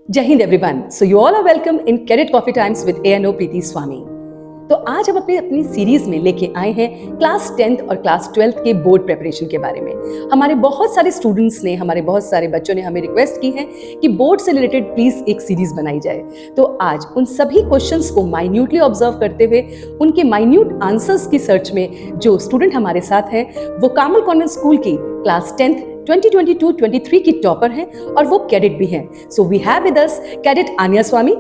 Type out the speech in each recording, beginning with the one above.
जय हिंद everyone. So you all are welcome in cadet coffee times with ANO Preeti Swami. तो आज हम अपनी सीरीज में लेके आए हैं क्लास 10th और क्लास 12th के बोर्ड प्रिपरेशन के बारे में। हमारे बहुत सारे स्टूडेंट्स ने, हमारे बहुत सारे बच्चों ने हमें रिक्वेस्ट की है कि बोर्ड से रिलेटेड प्लीज एक सीरीज बनाई जाए। तो आज उन सभी क्वेश्चंस को माइन्यूटली ऑब्जर्व करते हुए उनके माइन्यूट आंसर्स की सर्च में जो स्टूडेंट हमारे साथ हैं वो कामल कॉन्वेंट स्कूल की क्लास 10th 2022-23 की टॉपर हैं और वो कैडेट भी हैं। So we have with us cadet Aanya Swami.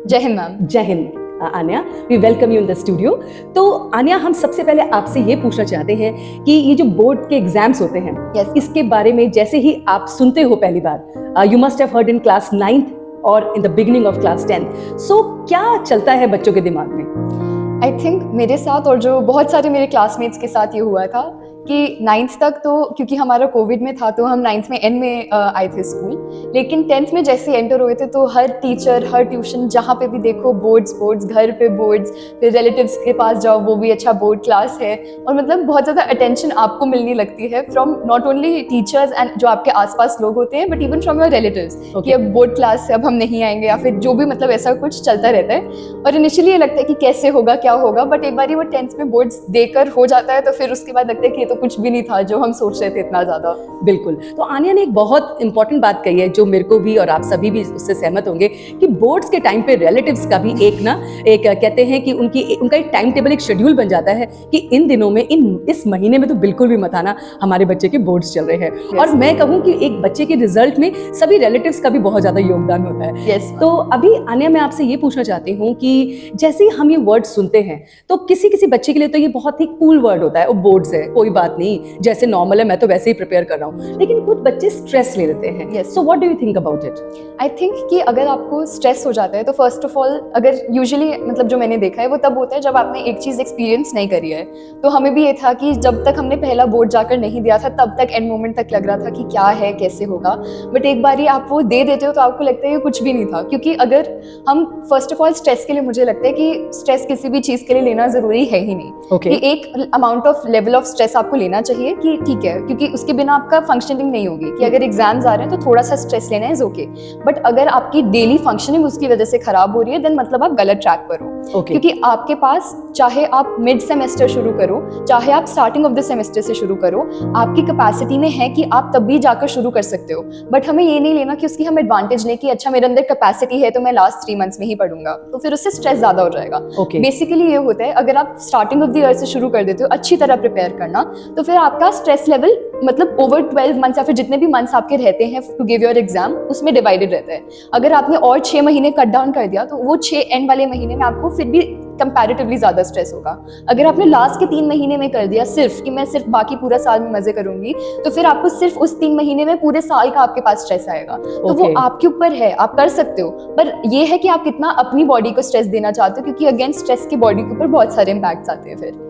जय हिंद मैम। जय हिंद Aanya, we welcome you in the studio. तो आन्या, हम सबसे पहले आपसे ये पूछना चाहते हैं कि ये जो बोर्ड के एग्जाम्स होते हैं, yes. इसके बारे में जैसे ही आप सुनते हो पहली बार, you must have heard in class 9th और in the beginning of class 10th। So क्या चलता है बच्चों के दिमाग में? आई थिंक मेरे साथ और जो बहुत सारे मेरे क्लासमेट्स के साथ ये हुआ था कि 9th तक तो क्योंकि हमारा कोविड में था तो हम 9th में एंड में आए थे स्कूल, लेकिन 10th में जैसे एंटर हुए थे तो हर टीचर, हर ट्यूशन, जहाँ पे भी देखो बोर्ड्स, घर पे बोर्ड्स, फिर रिलेटिव्स के पास जाओ वो भी अच्छा बोर्ड क्लास है, और मतलब बहुत ज़्यादा अटेंशन आपको मिलने लगती है from not only teachers and जो आपके आसपास लोग होते हैं, but even from your relatives कि अब बोर्ड क्लास है, अब हम नहीं आएंगे, या फिर जो भी मतलब ऐसा कुछ चलता रहता है। और इनिशियली ये लगता है कि कैसे होगा, क्या होगा, बट एक बार वो 10th में बोर्ड्स देकर हो जाता है तो फिर उसके बाद लगता है कि ये तो कुछ भी नहीं था जो हम सोच रहे थे इतना ज्यादा। बिल्कुल। तो आन्या ने एक बहुत इंपॉर्टेंट बात कही है जो मेरे को भी और आप सभी भी उससे सहमत होंगे कि बोर्ड्स के टाइम पे रिलेटिव्स का भी एक कहते हैं कि उनका एक टाइम टेबल, एक शेड्यूल बन जाता है कि इन दिनों में, इस महीने में तो बिल्कुल भी मत आना, हमारे बच्चे के बोर्ड्स चल रहे हैं। yes. और मैं कहूँ कि एक बच्चे के रिजल्ट में सभी रिलेटिव्स का भी बहुत ज्यादा योगदान होता है। yes. तो अभी आन्या, मैं आपसे ये पूछना चाहती हूँ कि जैसे ही हम ये वर्ड सुनते हैं तो किसी बच्चे के लिए तो ये बहुत ही कूल वर्ड होता है, वो बोर्ड्स है, कोई बात नहीं, जैसे नॉर्मल है, मैं तो वैसे ही प्रिपेयर कर रहा हूँ, लेकिन कुछ बच्चे स्ट्रेस ले लेते हैं। So what do you think about it? I think कि अगर आपको स्ट्रेस हो जाता है तो फर्स्ट ऑफ ऑल, अगर यूजुअली मतलब जो मैंने देखा है वो तब होता है जब आपने एक चीज़ एक्सपीरियंस नहीं करी है। तो हमें भी ये था कि जब तक हमने पहला बोर्ड जाकर नहीं दिया था तब तक एंड मोमेंट तक लग रहा था कि क्या है, कैसे होगा, बट एक बार ही आप वो दे देते हो तो आपको लगता है कि कुछ भी नहीं था। क्योंकि अगर हम फर्स्ट ऑफ ऑल स्ट्रेस के लिए, मुझे लगता है कि स्ट्रेस किसी भी चीज़ के लिए लेना ज़रूरी है ही नहीं। कि एक amount of level of stress आपको लेना चाहिए कि ठीक है, क्योंकि उसके बिना आपका फंक्शनिंग नहीं होगी। कि अगर एग्जाम्स आ रहे हैं तो थोड़ा सा स्ट्रेस लेना इज ओके, बट अगर आपकी डेली फंक्शनिंग उसकी वजह से खराब हो रही है देन मतलब आप गलत ट्रैक पर हो। क्योंकि आपके पास, चाहे आप मिड सेमेस्टर शुरू करो, चाहे आप स्टार्टिंग ऑफ द सेमेस्टर से शुरू करो, आपकी कैपेसिटी में है कि आप तब भी जाकर शुरू कर सकते हो। बट हमें ये नहीं लेना कि उसकी हम एडवांटेज लें कि अच्छा मेरे अंदर कैपेसिटी है तो मैं लास्ट 3 मंथ्स में ही पढ़ूंगा, तो फिर उससे स्ट्रेस ज्यादा हो जाएगा। बेसिकली ये होता है, अगर आप स्टार्टिंग ऑफ द ईयर से शुरू कर देते हो अच्छी तरह प्रिपेयर करना, तो फिर आपका स्ट्रेस लेवल मतलब ओवर 12 मंथ्स या फिर जितने भी मंथ्स आपके रहते हैं टू गिव योर एग्जाम, उसमें डिवाइडेड रहता है। अगर आपने और 6 महीने कट डाउन कर दिया तो वो 6 एंड वाले महीने में आपको फिर भी कंपैरेटिवली ज्यादा स्ट्रेस होगा। अगर आपने लास्ट के 3 महीने में कर दिया सिर्फ कि मैं सिर्फ बाकी पूरा साल में मजे करूंगी, तो फिर आपको सिर्फ उस 3 महीने में पूरे साल का आपके पास स्ट्रेस आएगा। तो वो आपके ऊपर है, आप कर सकते हो, पर ये है कि आप कितना अपनी बॉडी को स्ट्रेस देना चाहते हो, क्योंकि अगेन स्ट्रेस की बॉडी के ऊपर बहुत सारे इम्पैक्ट्स आते हैं फिर।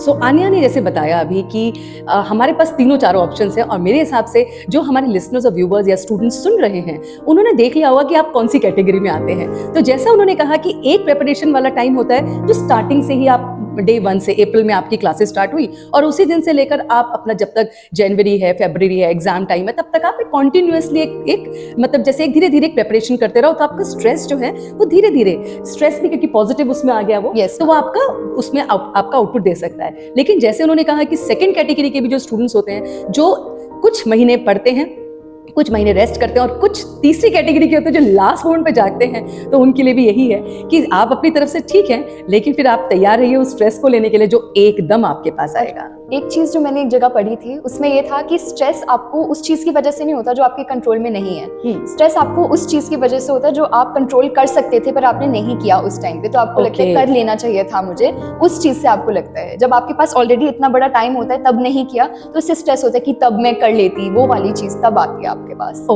सो आन्या ने जैसे बताया अभी कि हमारे पास तीनों चारों ऑप्शंस हैं, और मेरे हिसाब से जो हमारे लिसनर्स और व्यूवर्स या स्टूडेंट्स सुन रहे हैं उन्होंने देख लिया होगा कि आप कौन सी कैटेगरी में आते हैं। तो जैसा उन्होंने कहा कि एक प्रिपरेशन वाला टाइम होता है जो स्टार्टिंग से ही आप डे 1 से अप्रैल में आपकी क्लासेस स्टार्ट हुई, और उसी दिन से लेकर आप अपना जब तक जनवरी है, फरवरी है, एग्जाम टाइम है, तब तक आप कॉन्टिन्यूसली एक मतलब जैसे एक धीरे धीरे प्रिपरेशन करते रहो, तो आपका स्ट्रेस जो है वो धीरे धीरे, स्ट्रेस भी क्योंकि पॉजिटिव उसमें आ गया वो, तो वो आपका उसमें आपका आउटपुट दे सकता है। लेकिन जैसे उन्होंने कहा कि सेकेंड कैटेगरी के भी जो स्टूडेंट्स होते हैं जो कुछ महीने पढ़ते हैं, कुछ महीने रेस्ट करते हैं, और कुछ तीसरी कैटेगरी के होते हैं जो लास्ट मोमेंट पे जागते हैं, तो उनके लिए भी यही है कि आप अपनी तरफ से ठीक है, लेकिन फिर आप तैयार रहिए उस स्ट्रेस को लेने के लिए जो एकदम आपके पास आएगा। एक चीज जो मैंने एक जगह पढ़ी थी उसमें ये था कि स्ट्रेस आपको उस चीज की वजह से नहीं होता जो आपके कंट्रोल में नहीं है। स्ट्रेस आपको उस चीज की वजह से होता है जो आप कंट्रोल कर सकते थे पर आपने नहीं किया उस टाइम पे, तो आपको लगता है कर लेना चाहिए था मुझे, उस चीज से आपको लगता है। जब आपके पास ऑलरेडी इतना बड़ा टाइम होता है तब नहीं किया तो इससे स्ट्रेस होता है कि तब मैं कर लेती, वो वाली चीज तब आती है आपके पास।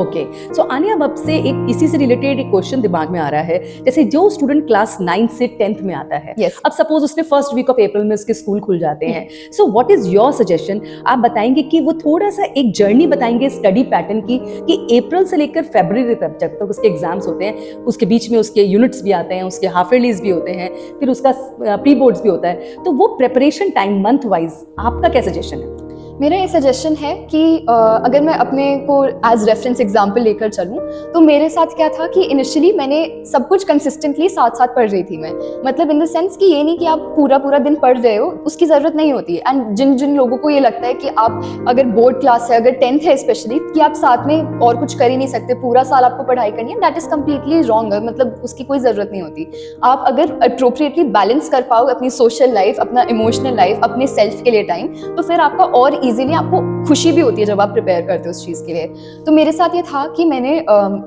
सो आन्या, अब से एक इसी से रिलेटेड एक क्वेश्चन दिमाग में आ रहा है, जैसे जो स्टूडेंट क्लास 9 से 10th में आता है, अब सपोज उसने फर्स्ट वीक ऑफ अप्रैल में उसके स्कूल खुल जाते हैं, so what is your suggestion? आप बताएंगे कि वो थोड़ा सा एक जर्नी बताएंगे स्टडी पैटर्न की कि अप्रैल से लेकर फरवरी तक जब तक उसके एग्जाम्स होते हैं, उसके बीच में उसके यूनिट्स भी आते हैं, उसके हाफ ईयरलीज भी होते हैं, फिर उसका प्री बोर्ड्स भी होता है, तो वो प्रिपरेशन टाइम मंथ वाइज आपका क्या सजेशन है? मेरा ये सजेशन है कि अगर मैं अपने को एज रेफरेंस एग्जांपल लेकर चलूँ तो मेरे साथ क्या था कि इनिशियली मैंने सब कुछ कंसिस्टेंटली साथ साथ पढ़ रही थी मैं, मतलब इन द सेंस कि ये नहीं कि आप पूरा पूरा दिन पढ़ रहे हो, उसकी ज़रूरत नहीं होती। एंड जिन जिन लोगों को ये लगता है कि आप अगर बोर्ड क्लास है, अगर 10th है स्पेशली, कि आप साथ में और कुछ कर ही नहीं सकते, पूरा साल आपको पढ़ाई करनी है, दैट इज़ कम्प्लीटली रॉन्ग। मतलब उसकी कोई ज़रूरत नहीं होती। आप अगर अप्रोप्रिएटली बैलेंस कर पाओ अपनी सोशल लाइफ, अपना इमोशनल लाइफ, अपने सेल्फ के लिए टाइम, तो फिर आपका और इजीली आपको खुशी भी होती है जब आप प्रिपेयर करते हो उस चीज़ के लिए। तो मेरे साथ ये था कि मैंने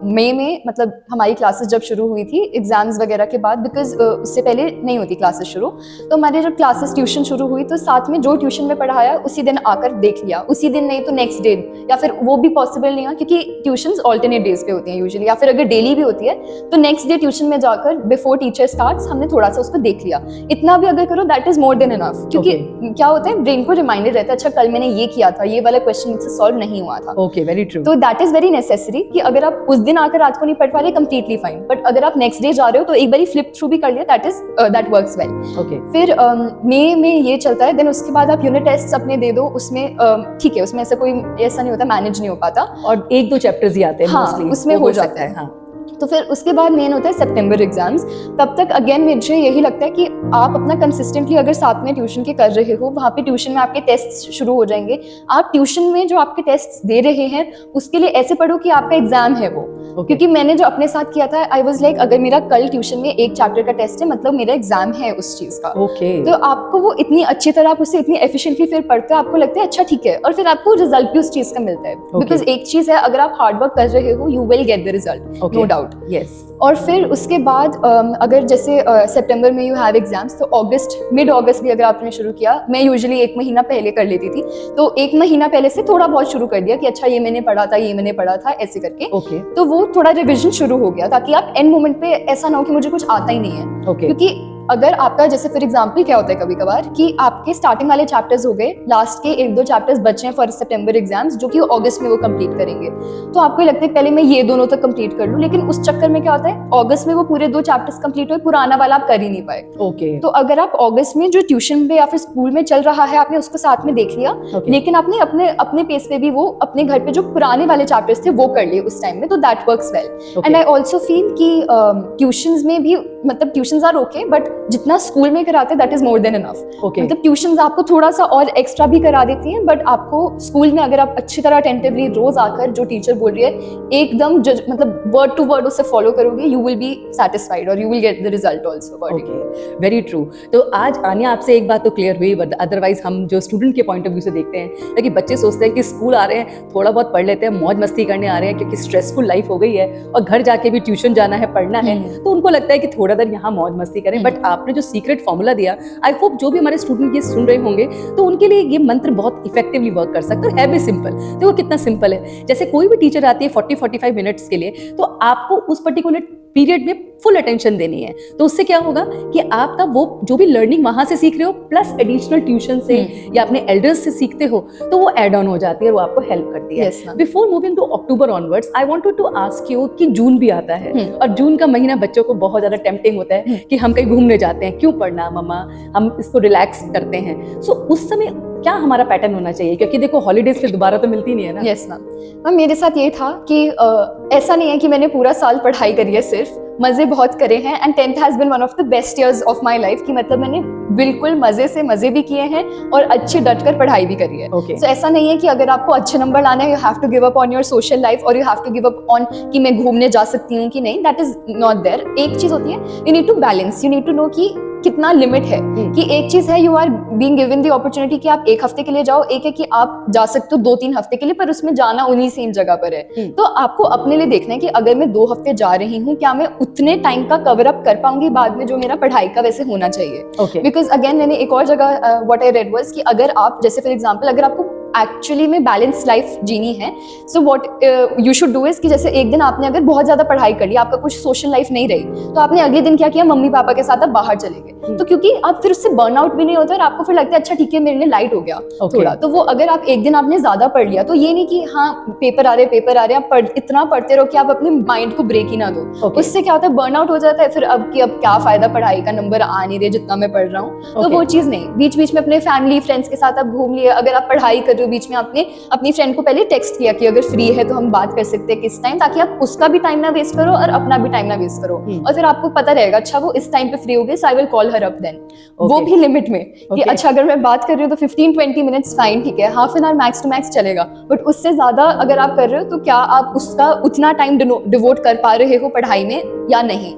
मई में, मतलब हमारी क्लासेस जब शुरू हुई थी एग्जाम्स वगैरह के बाद, बिकॉज उससे पहले नहीं होती क्लासेस शुरू, तो हमारे जब क्लासेस ट्यूशन शुरू हुई तो साथ में जो ट्यूशन में पढ़ाया उसी दिन आकर देख लिया, उसी दिन नहीं तो नेक्स्ट डे, या फिर वो भी पॉसिबल नहीं है क्योंकि ट्यूशंस ऑल्टरनेट डेज पे होती हैं यूजुअली, या फिर अगर डेली भी होती है तो नेक्स्ट डे ट्यूशन में जाकर बिफोर टीचर स्टार्ट्स हमने थोड़ा सा उसको देख लिया। इतना भी अगर करो that is more than enough, क्योंकि क्या होता है ब्रेन को रिमाइंडर रहता है, अच्छा कल मैंने ये किया था, ये वाला क्वेश्चन मुझसे सॉल्व नहीं हुआ था। Okay, very true. तो दैट इज वेरी नेसेसरी कि अगर आप उस दिन आकर रात को नहीं पढ़ पा रहे, कंप्लीटली फाइन, बट अगर आप नेक्स्ट डे जा रहे हो तो एक बार फ्लिप थ्रू भी कर लिया, दैट वर्क्स वेल। ओके, फिर मई में ये चलता है, देन उसके बाद आप यूनिट टेस्ट अपने दे दो, उसमें ठीक है, उसमें ऐसा नहीं होता, मैनेज नहीं हो पाता, और 1-2 चैप्टर्स ही आते हैं हाँ, mostly, उसमें वो हो जाता है। हाँ। तो फिर उसके बाद मेन होता है सितंबर एग्जाम्स। तब तक अगेन मुझे यही लगता है कि आप अपना कंसिस्टेंटली अगर साथ में ट्यूशन के कर रहे हो, वहाँ पे ट्यूशन में आपके टेस्ट शुरू हो जाएंगे, आप ट्यूशन में जो आपके टेस्ट दे रहे हैं उसके लिए ऐसे पढ़ो कि आपका एग्जाम है वो। क्योंकि मैंने जो अपने साथ किया था, आई वाज लाइक अगर मेरा कल ट्यूशन में एक चैप्टर का टेस्ट है, मतलब मेरा एग्जाम है उस चीज का। तो आपको वो इतनी अच्छी तरह, आप उससे इतनी एफिशिएंटली फिर पढ़ते हो, आपको लगता है अच्छा ठीक है, और फिर आपको रिजल्ट भी उस चीज का मिलता है। बिकॉज एक चीज है, अगर आप हार्ड वर्क कर रहे हो you will get the result, no doubt. Yes. और फिर उसके बाद अगर जैसे सितंबर में यू हैव एग्जाम्स, तो अगस्त, मिड अगस्त भी अगर आपने शुरू किया, मैं यूजुअली 1 महीना पहले कर लेती थी, तो 1 महीना पहले से थोड़ा बहुत शुरू कर दिया कि अच्छा ये मैंने पढ़ा था, ये मैंने पढ़ा था, ऐसे करके। तो वो थोड़ा रिविजन शुरू हो गया, ताकि आप एंड मोमेंट पे ऐसा ना हो कि मुझे कुछ आता ही नहीं है। क्योंकि अगर आपका जैसे फॉर एग्जांपल क्या होता है कभी कभार कि आपके स्टार्टिंग वाले चैप्टर्स हो गए, लास्ट के 1-2 चैप्टर्स बचे हैं फॉर सितंबर एग्जाम्स, जो कि अगस्त में वो कंप्लीट करेंगे, तो आपको लगता है पहले मैं ये दोनों तक कंप्लीट कर लूं, लेकिन उस चक्कर में क्या होता है अगस्त में वो पूरे 2 चैप्टर्स कंप्लीट हुए, पुराना वाला आप कर ही नहीं पाए। तो अगर आप अगस्त में जो ट्यूशन पे या फिर स्कूल में चल रहा है आपने उसको साथ में देख लिया, लेकिन आपने अपने पेस पे भी वो अपने घर पे जो पुराने वाले चैप्टर्स थे वो कर लिए उस टाइम में, तो that works well. And I also feel कि ट्यूशंस में भी, मतलब ट्यूशंस आर ओके, बट जितना स्कूल में कराते that is more than enough. मतलब ट्यूशंस आपको थोड़ा सा और एक्स्ट्रा भी करा देती हैं, बट आपको स्कूल में अगर आप अच्छी तरह अटेंटिवली रोज आकर जो टीचर बोल रही है एकदम मतलब वर्ड टू वर्ड उससे फॉलो करोगे, यू विल बी सैटिस्फाइड और you will get the result also accordingly. Very true. तो आज आन्या आपसे एक बात तो क्लियर हुई, बट अदरवाइज हम जो स्टूडेंट के पॉइंट ऑफ व्यू से देखते हैं कि बच्चे सोचते हैं कि स्कूल आ रहे हैं, थोड़ा बहुत पढ़ लेते हैं, मौज मस्ती करने आ रहे हैं, क्योंकि स्ट्रेसफुल लाइफ हो गई है और घर जाके भी ट्यूशन जाना है, पढ़ना है, तो उनको लगता है कि थोड़ा देर यहाँ मौज मस्ती करें। बट आपने जो सीक्रेट फॉर्मूला दिया, आई होप जो भी हमारे स्टूडेंट ये सुन रहे होंगे तो उनके लिए ये मंत्र बहुत इफेक्टिवली वर्क कर सकता है भी सिंपल। देखो कितना सिंपल है, जैसे कोई भी टीचर आती है 40-45 मिनट्स के लिए, तो आपको उस पर्टिकुलर पीरियड में फुल अटेंशन देनी है। तो उससे क्या होगा कि आपका वो जो भी लर्निंग वहां से सीख रहे हो प्लस एडिशनल ट्यूशन से या अपने एल्डर्स से सीखते हो, तो वो एड ऑन हो जाती है और वो आपको हेल्प करती है। Before moving to October onwards, I wanted to ask you कि जून भी आता है और जून का महीना बच्चों को बहुत ज्यादा टेम्पटिंग होता है कि हम कहीं घूमने जाते हैं, क्यों पढ़ना मम्मा, हम इसको रिलैक्स करते हैं। सो उस समय क्या हमारा पैटर्न होना चाहिए, क्योंकि देखो हॉलीडेज फिर दोबारा तो मिलती नहीं है ना। यस मैम, मेरे साथ ये था कि ऐसा नहीं है कि मैंने पूरा साल पढ़ाई करी है, सिर्फ मजे बहुत करे हैं, and 10th has been one of the best years of my life, कि मतलब मैंने बिल्कुल मजे से मजे भी किए हैं और अच्छे डट कर पढ़ाई भी करी है। So, ऐसा नहीं है कि अगर आपको अच्छे नंबर लाना है you have to give up on your social life और you have to give up on कि मैं घूमने जा सकती हूँ कि नहीं, दैट इज नॉट देयर। एक चीज होती है, you need to balance, you need to know कि कितना लिमिट है। कि एक चीज है you are being given the opportunity कि आप 1 हफ्ते के लिए जाओ, एक है कि आप जा सकते हो 2-3 हफ्ते के लिए, पर उसमें जाना उन्हीं सेम जगह पर है। तो आपको अपने लिए देखना है कि अगर मैं 2 हफ्ते जा रही हूँ, क्या मैं उतने टाइम का कवर अप कर पाऊंगी बाद में जो मेरा पढ़ाई का वैसे होना चाहिए। बिकॉज अगेन मैंने एक और जगह व्हाट आई रेड वाज कि अगर आप जैसे फॉर एग्जांपल अगर आपको एक्चुअली में बैलेंस लाइफ जीनी है, so what you should do is कि जैसे एक दिन आपने अगर बहुत ज्यादा पढ़ाई कर ली, आपका कुछ सोशल लाइफ नहीं रही, तो आपने अगले दिन क्या किया, मम्मी पापा के साथ आप बाहर चले गए। तो क्योंकि आप फिर उससे बर्नआउट भी नहीं होता और आपको फिर लगता है अच्छा ठीक है मेरे लिए लाइट हो गया थोड़ा। तो वो अगर आप एक दिन आपने ज्यादा पढ़ लिया, तो ये नहीं कि हाँ पेपर आ रहे आप इतना पढ़ते रहो कि आप अपने माइंड को ब्रेक ही ना दो। उससे क्या होता है, बर्नआउट हो जाता है, फिर अब क्या फायदा, पढ़ाई का नंबर आ नहीं रहे जितना मैं पढ़ रहा हूँ। तो वो चीज नहीं, बीच बीच में अपने फैमिली फ्रेंड्स के साथ आप घूम लिए, अगर आप पढ़ाई कर रहे हो हो बीच में आपने अपनी फ्रेंड को पहले टेक्स्ट किया कि अगर फ्री है तो हम बात कर सकते हैं किस टाइम, ताकि आप उसका भी टाइम ना वेस्ट करो और अपना भी टाइम ना वेस्ट करो। और फिर आपको पता रहेगा अच्छा वो इस टाइम पे फ्री हो गई, so I will call her up then. वो भी लिमिट में कि अच्छा अगर मैं बात कर रही हूँ तो 15-20 मिनट्स फाइन, ठीक है, half an hour max to max चलेगा, बट उससे ज्यादा अगर आप कर रहे हो तो क्या आप उसका उतना टाइम डिवोट कर पा रहे हो पढ़ाई में या नहीं।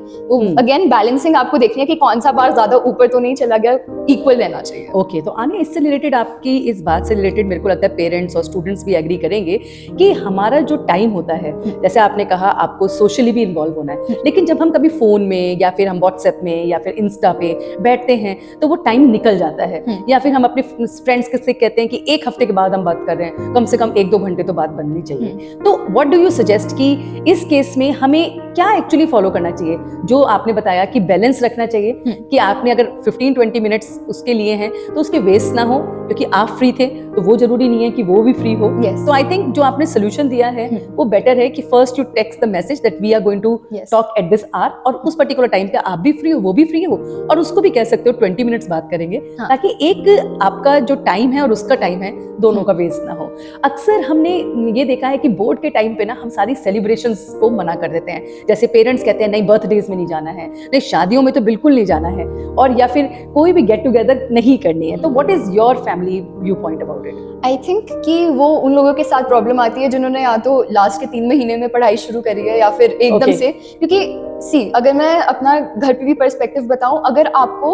अगेन बैलेंसिंग आपको देखनी है कि कौन सा बार ज्यादा ऊपर तो नहीं चला गया, इक्वल रहना चाहिए। ओके, तो आने इससे रिलेटेड, आपकी इस बात से रिलेटेड मेरे को लगता है पेरेंट्स और स्टूडेंट्स भी एग्री करेंगे कि हमारा जो टाइम होता है, जैसे आपने कहा आपको सोशली भी इन्वॉल्व होना है, लेकिन जब हम कभी फोन में या फिर हम व्हाट्सएप में या फिर इंस्टा पे बैठते हैं तो वो टाइम निकल जाता है, या फिर हम अपने फ्रेंड्स से कहते हैं कि एक हफ्ते के बाद हम बात कर रहे हैं, कम से कम 1-2 घंटे तो बात बननी चाहिए। तो व्हाट डू यू सजेस्ट कि इस केस में हमें क्या एक्चुअली फॉलो करना चाहिए? जो आपने बताया कि बैलेंस रखना चाहिए, कि आपने अगर 15-20 मिनट्स उसके लिए हैं तो उसके वेस्ट ना हो, क्योंकि आप फ्री थे तो वो जरूरी नहीं है कि वो भी फ्री हो। तो आई थिंक जो आपने सोल्यूशन दिया है वो बेटर है कि first you text the message that we are going to talk at this hour, और उस पर्टिकुलर टाइम पे आप भी फ्री हो, वो भी फ्री हो, और उसको भी कह सकते हो 20 मिनट्स बात करेंगे, ताकि एक आपका जो टाइम है और उसका टाइम है दोनों का वेस्ट ना हो। अक्सर हमने ये देखा है कि बोर्ड के टाइम पे ना हम सारी सेलिब्रेशंस को मना कर देते हैं, जैसे पेरेंट्स कहते हैं नहीं बर्थडेज में नहीं जाना है, नहीं शादियों में तो बिल्कुल नहीं जाना है, और या फिर कोई भी गेट टुगेदर नहीं करनी है। तो what is your family view point about it? I think कि वो उन लोगों के साथ प्रॉब्लम आती है जिन्होंने या तो लास्ट के 3 महीने में पढ़ाई शुरू करी है या फिर एकदम से, क्योंकि अगर मैं अपना घर पे भी पर्सपेक्टिव बताऊं, अगर आपको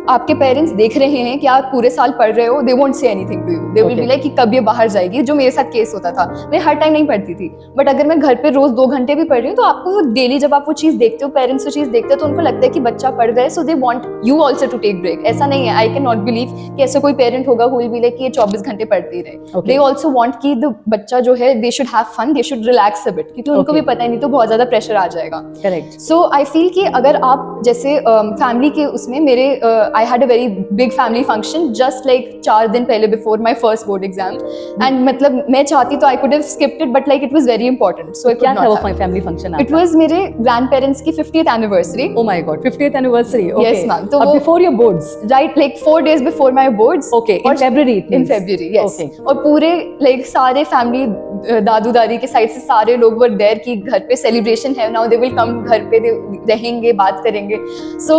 आपके पेरेंट्स देख रहे हैं कि आप पूरे साल पढ़ रहे हो, they won't say anything to you, they will be like कि कब ये बाहर जाएगी, जो मेरे साथ केस होता था। मैं हर टाइम नहीं पढ़ती थी, बट अगर मैं घर पे रोज 2 घंटे भी पढ़ रही हूँ तो आपको वो डेली जब आप वो चीज देखते हो, पेरेंट्स वो चीज देखते हो, तो उनको लगता है कि बच्चा पढ़ रहा है, so they want you also to take break. ऐसा नहीं है, आई कैन नॉट बिलीव कि ऐसा कोई पेरेंट होगा हु विल बी लाइक कि ये 24 घंटे पढ़ते रहे। दे आल्सो वांट कि द बच्चा जो है they should have fun, they should relax a bit, क्योंकि उनको भी पता नहीं तो बहुत ज्यादा प्रेशर आ जाएगा। करेक्ट। सो आई फील कि अगर आप जैसे फैमिली के उसमें मेरे I had a very big family function just like 4 दिन पहले before my first board exam, and मतलब मैं चाहती तो I could have skipped it, but like it was very important, so I could not. क्या था वो फैमिली फंक्शन? इट वाज मेरे ग्रैंड पेरेंट्स की 50th anniversary. Oh my god, 50th anniversary. Okay, yes ma'am. तो before your boards? Right, like 4 days before my boards. Okay, in February, yes. और पूरे like सारे family, दादू दादी के side से सारे लोग वर देयर कि घर पे सेलिब्रेशन है, नाउ दे विल कम, घर पे रहेंगे, बात करेंगे। सो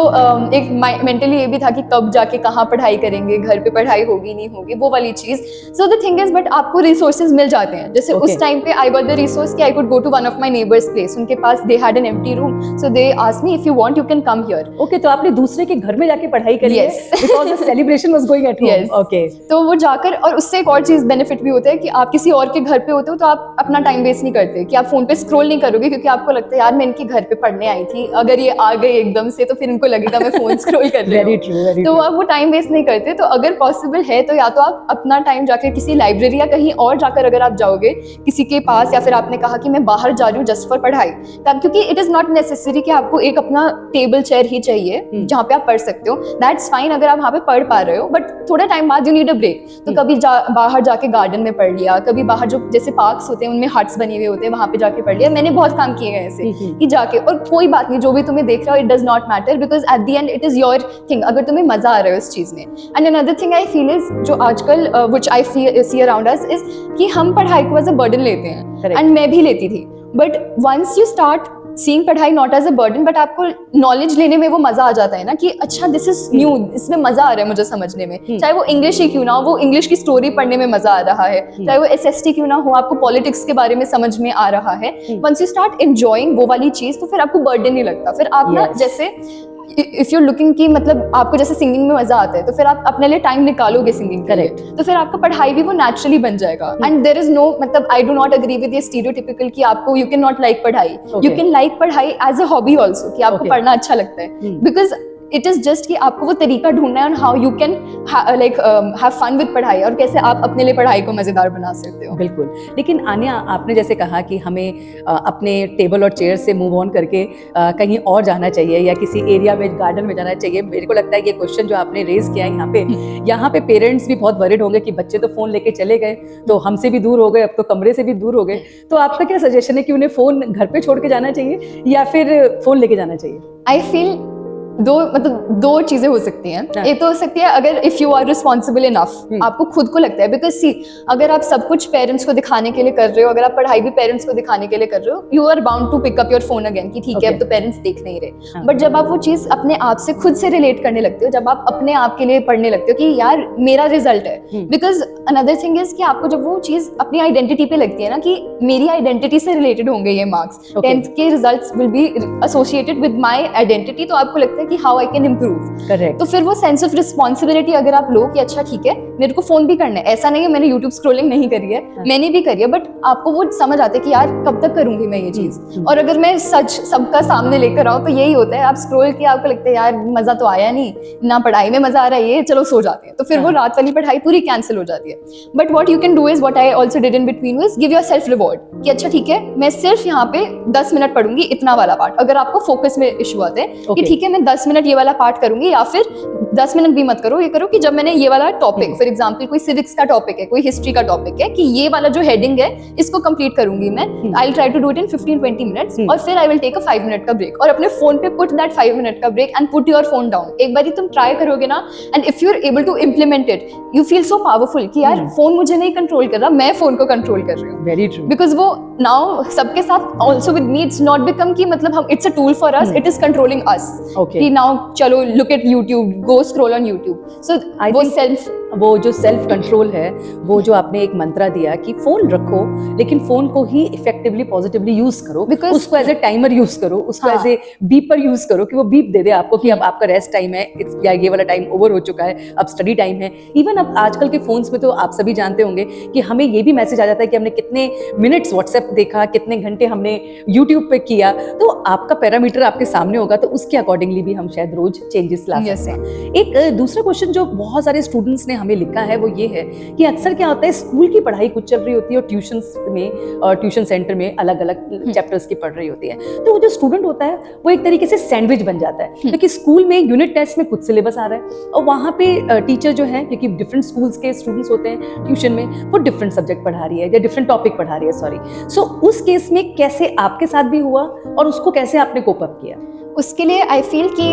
एक मेंटली ये भी था कि कब जाके कहाँ पढ़ाई करेंगे, घर पे पढ़ाई होगी नहीं होगी, वो वाली चीज। So the thing is, but आपको रिसोर्सेज मिल जाते हैं, जैसे उस टाइम पे आई गॉट द रिसोर्स कि I could go to one of my neighbours place, उनके पास they had an empty room, so they asked me if you want you can come here. Okay, तो आपने दूसरे के घर में जाके पढ़ाई करी है because the celebration was going at home. Okay, तो वो जाकर, और उससे एक और चीज बेनिफिट भी होता है कि आप किसी और के घर पे होते हो तो आप अपना टाइम वेस्ट नहीं करते, कि आप फोन पे स्क्रॉल नहीं करोगे, क्योंकि आपको लगता है यार मैं इनके घर पे पढ़ने आई थी, अगर ये आ गए एकदम से तो फिर इनको लगेगा मैं फोन स्क्रॉल कर रही हूँ। तो आप वो टाइम वेस्ट नहीं करते। तो अगर पॉसिबल है तो या तो आप अपना टाइम जाकर किसी लाइब्रेरी या कहीं और जाकर अगर आप जाओगे किसी के पास, या फिर आपने कहा कि मैं बाहर जा रही हूँ जस्ट फॉर पढ़ाई, तब क्योंकि इट इज नॉट नेसेसरी कि आपको एक अपना टेबल चेयर ही चाहिए जहाँ पे आप पढ़ सकते हो, दैट्स फाइन अगर आप वहाँ पे पढ़ पा रहे हो, बट थोड़ा टाइम बाद यू नीड अ ब्रेक। तो कभी बाहर जाके गार्डन में पढ़ लिया, कभी बाहर जो जैसे पार्क्स होते हैं उनमें हट्स बने हुए होते हैं, वहाँ पे जाके पढ़ लिया। मैंने बहुत काम किए हैं ऐसे कि जाके, और कोई बात नहीं, जो भी तुम्हें देख रहा हो it does not matter, because at the end it is your thing, अगर तुम्हें मजा आ रहा है उस चीज में। And another thing I feel is, जो आजकल which I see around us is कि हम पढ़ाई को एज अ बर्डन लेते हैं, एंड मैं भी लेती थी, but once you start seeing पढ़ाई not as a burden, but आपको नॉलेज लेने में वो मजा आ जाता है ना कि अच्छा दिस इज न्यू, इसमें मजा आ रहा है मुझे समझने में, चाहे वो इंग्लिश ही क्यों ना हो, वो इंग्लिश की स्टोरी पढ़ने में मजा आ रहा है, चाहे वो SST क्यों ना हो, आपको पॉलिटिक्स के बारे में समझ में आ रहा है। वंस यू स्टार्ट एंजॉयिंग वो वाली चीज, तो फिर आपको बर्डन नहीं लगता। फिर आप ना जैसे इफ यू लुकिंग की मतलब आपको जैसे सिंगिंग में मजा आता है तो फिर आप अपने लिए टाइम निकालोगे सिंगिंग के लिए, तो फिर आपका पढ़ाई भी वो नेचुरली बन जाएगा। एंड देयर इज नो, मतलब I do not agree with ये स्टीरियोटिपिकल कि आपको यू कैन नॉट लाइक पढ़ाई, यू कैन लाइक पढ़ाई एज अ हॉबी ऑल्सो, कि आपको पढ़ना अच्छा लगता है, बिकॉज इट इज जस्ट कि आपको वो तरीका ढूंढना है how you can like have fun with पढ़ाई, और कैसे आप अपने लिए पढ़ाई को मजेदार बना सकते हो। बिल्कुल। लेकिन आन्या, आपने जैसे कहा कि हमें अपने टेबल और चेयर से मूव ऑन करके कहीं और जाना चाहिए या किसी एरिया में, गार्डन में जाना चाहिए। मेरे को लगता है ये क्वेश्चन जो आपने रेज किया है यहाँ पे पेरेंट्स भी बहुत वरिड होंगे कि बच्चे तो फोन लेके चले गए, तो हमसे भी दूर हो गए, अब तो कमरे से भी दूर हो गए। तो आपका क्या सजेशन है कि उन्हें फोन घर पे छोड़ के जाना चाहिए या फिर फोन लेके जाना चाहिए? आई फील दो चीजें हो सकती हैं। हाँ। एक तो हो सकती है अगर if you are responsible enough, आपको खुद को लगता है, बिकॉज सी अगर आप सब कुछ पेरेंट्स को दिखाने के लिए कर रहे हो, अगर आप पढ़ाई भी पेरेंट्स को दिखाने के लिए कर रहे हो, you are bound to pick up your phone again कि ठीक है अब तो पेरेंट्स देख नहीं रहे। हाँ। बट जब आप वो चीज अपने आप से खुद से रिलेट करने लगते हो, जब आप अपने आप के लिए पढ़ने लगते हो कि यार मेरा रिजल्ट है, बिकॉज अनदर थिंग इज कि आपको जब वो चीज अपनी आइडेंटिटी पे लगती है ना कि मेरी आइडेंटिटी से रिलेटेड होंगे ये मार्क्स, 10th के results will be associated with my identity, तो आपको लगता है कि how I can improve. Correct. तो फिर वो सेंस ऑफ रिस्पॉन्सिबिलिटी अगर आप लो कि अच्छा ठीक है मेरे को फोन भी करना है, ऐसा नहीं है मैंने यूट्यूब स्क्रोलिंग नहीं करी है, मैंने भी करी है, बट आपको वो समझ आता है कि यार कब तक करूंगी मैं ये चीज। और अगर मैं सच सबका सामने लेकर आऊं तो यही होता है, आप स्क्रोल किया आपको लगता है यार मजा तो आया नहीं, ना पढ़ाई में मजा आ रहा है, ये चलो सो जाते हैं, तो फिर वो रात वाली पढ़ाई पूरी कैंसिल हो जाती है। But what you can do is what I also did in between is give yourself reward कि अच्छा ठीक है मैं सिर्फ यहाँ पे 10 मिनट पढ़ूंगी इतना वाला पार्ट। अगर आपको फोकस में इशू आते हैं कि ठीक है मैं 10 मिनट ये वाला पार्ट करूंगी, या फिर 10 मिनट भी मत करो, ये करो कि जब मैंने ये वाला टॉपिक, फॉर एग्जांपल कोई सिविक्स का टॉपिक है, कोई हिस्ट्री का टॉपिक है, कि ये वाला जो हेडिंग है इसको कंप्लीट करूंगी मैं, I will try to do it in 15-20 minutes, और फिर I will take a 5 minute का ब्रेक, और अपने फोन पे पुट दैट 5 मिनट का break and put your phone down. एक बार तुम ट्राई करोगे ना, and if you are able to implement it, you feel so powerful कि यार फोन मुझे नहीं कंट्रोल कर रहा, मैं फोन को कंट्रोल कर रही हूँ। Very true. बिकॉज वो नाउ सबके साथ also with me it's not become कि मतलब हम it's a tool for us, it is controlling us कि नाउ चलो look at YouTube, go scroll on YouTube. So वो जो सेल्फ कंट्रोल है, वो जो आपने एक मंत्रा दिया कि फोन रखो लेकिन फोन को ही इफेक्टिवली पॉजिटिवली यूज करो, Because- उसको एज ए टाइमर यूज करो, उसको एज ए बीपर यूज करो कि वो बीप दे दे आपको कि अब आपका रेस्ट टाइम है, या ये वाला टाइम ओवर हो चुका है, अब स्टडी टाइम है। इवन अब आजकल के फोन्स में तो आप सभी जानते होंगे कि हमें ये भी मैसेज आ जाता है कि हमने कितने मिनट्स व्हाट्सएप देखा, कितने घंटे हमने यूट्यूब पे किया, तो आपका पैरामीटर आपके सामने होगा, तो उसके अकॉर्डिंगली भी हम शायद रोज चेंजेस ला सकते हैं। एक दूसरा क्वेश्चन जो बहुत सारे स्टूडेंट्स ने हमें लिखा है वो ये है कि अक्सर क्या होता है, स्कूल की पढ़ाई कुछ चल रही होती है और ट्यूशंस में और ट्यूशन सेंटर में अलग अलग चैप्टर्स की पढ़ रही होती है, तो वो जो स्टूडेंट होता है वो एक तरीके से सैंडविच बन जाता है, क्योंकि स्कूल में यूनिट टेस्ट में कुछ सिलेबस आ रहा है और वहाँ पे टीचर जो है, क्योंकि डिफरेंट स्कूल्स के स्टूडेंट्स होते हैं ट्यूशन में, वो डिफरेंट सब्जेक्ट पढ़ा रही है या डिफरेंट टॉपिक पढ़ा रही है, सॉरी। सो उस केस में कैसे आपके साथ भी हुआ और उसको कैसे आपने कोप अप किया? उसके लिए आई फील कि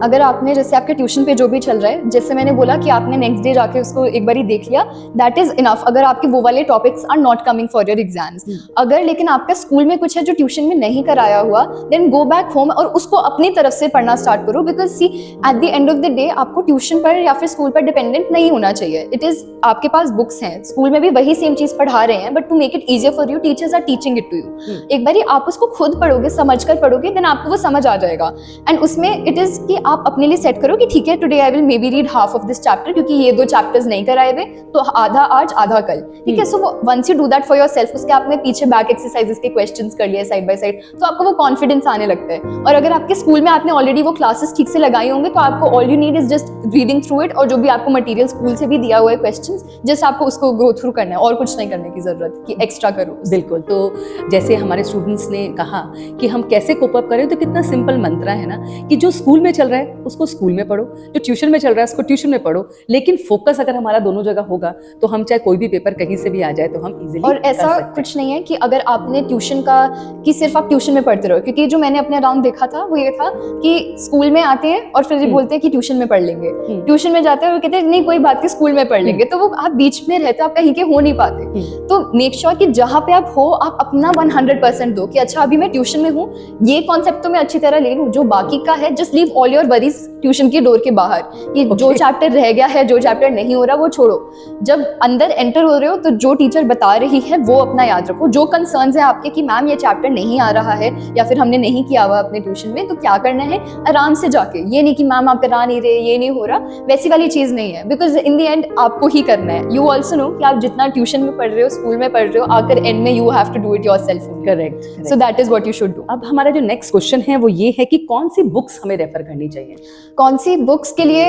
अगर आपने जैसे आपके ट्यूशन पे जो भी चल रहा है, जैसे मैंने बोला कि आपने नेक्स्ट डे जाके उसको एक बारी देख लिया, दैट इज इनफ। अगर आपके वो वाले topics are not coming for your exams, अगर लेकिन आपका स्कूल में कुछ है जो ट्यूशन में नहीं कराया हुआ, देन गो बैक होम और उसको अपनी तरफ से पढ़ना स्टार्ट करो। Because see at the end of the day आपको ट्यूशन पर या फिर स्कूल पर डिपेंडेंट नहीं होना चाहिए। इट इज आपके पास बुक्स हैं, स्कूल में भी वही सेम चीज पढ़ा रहे हैं, but to make it easier for you teachers are teaching it to you. एक बारी आप उसको खुद पढ़ोगे, समझ कर पढ़ोगे, देन आपको वो समझ आ जाएगा। एंड उसमें इट इज कि आप अपने लिए सेट करो कि ठीक है today I will may be read half of this chapter, क्योंकि ये 2 चैप्टर्स नहीं कराए हुए, तो आधा आज आधा कल, ठीक है। So once you do that for yourself, उसके आपने पीछे बैक एक्सरसाइजेस के क्वेश्चंस कर लिए साइड बाय साइड, तो आपको वो कॉन्फिडेंस आने लगता है। और अगर आपके स्कूल में आपने ऑलरेडी वो क्लासेस ठीक से लगाई होंगे, तो आपको all you need is just reading through it, और जो भी आपको मटेरियल स्कूल से भी दिया हुआ है क्वेश्चंस, जस्ट आपको उसको गो थ्रू करना है, और कुछ नहीं करने की जरूरत कि एक्स्ट्रा करो। बिल्कुल। तो जैसे हमारे स्टूडेंट्स ने कहा कि हम कैसे कोप अप करें, तो कितना सिंपल मंत्रा है ना कि जो स्कूल में चल रहा है उसको स्कूल में पढ़ो, जो ट्यूशन में चल रहा है उसको ट्यूशन में पढ़ो, लेकिन फोकस अगर हमारा दोनों जगह होगा तो हम चाहे कोई भी पेपर कहीं से भी आ जाए तो हम इजीली। और ऐसा कुछ नहीं है कि अगर आपने ट्यूशन का कि सिर्फ आप ट्यूशन में पढ़ते रहो, क्योंकि जो मैंने अपने अराउंड देखा था वो ये था कि स्कूल में आते हैं और फिर बोलते हैं कि ट्यूशन में पढ़ लेंगे, ट्यूशन में जाते हैं और कहते हैं नहीं कोई बात नहीं स्कूल में पढ़ लेंगे, तो वो आप बीच में रहते हो, आप कहीं के हो नहीं पाते। तो मेक श्योर कि जहाँ पे आप हो आप अपना 100% दो कि अच्छा अभी मैं ट्यूशन में हूँ, ये कॉन्सेप्ट तो मैं अच्छी तरह ले लूँ, जो बाकी का है just leave all your worries tuition के डोर के बाहर, कि जो चैप्टर रह गया है, जो चैप्टर नहीं हो रहा वो छोड़ो। जब अंदर एंटर हो रहे हो तो जो टीचर बता रही है वो अपना याद रखो। जो कंसर्न्स है आपके कि मैम ये चैप्टर नहीं आ रहा है या फिर हमने नहीं किया हुआ अपने ट्यूशन में, तो क्या करना है आराम से जाके, ये नहीं कि मैम आप करा नहीं रहे, ये नहीं हो रहा, वैसी वाली चीज नहीं है। बिकॉज इन द एंड आपको ही करना है। यू ऑल्सो नो कि आप जितना ट्यूशन में पढ़ रहे हो, स्कूल में पढ़ रहे हो, आकर एंड में you have to do it yourself. Correct. So that is what you should do. अब हमारा जो नेक्स्ट क्वेश्चन है वो ये है कि कौन सी बुक्स हमें रेफर करनी चाहिए? कौन सी बुक्स के लिए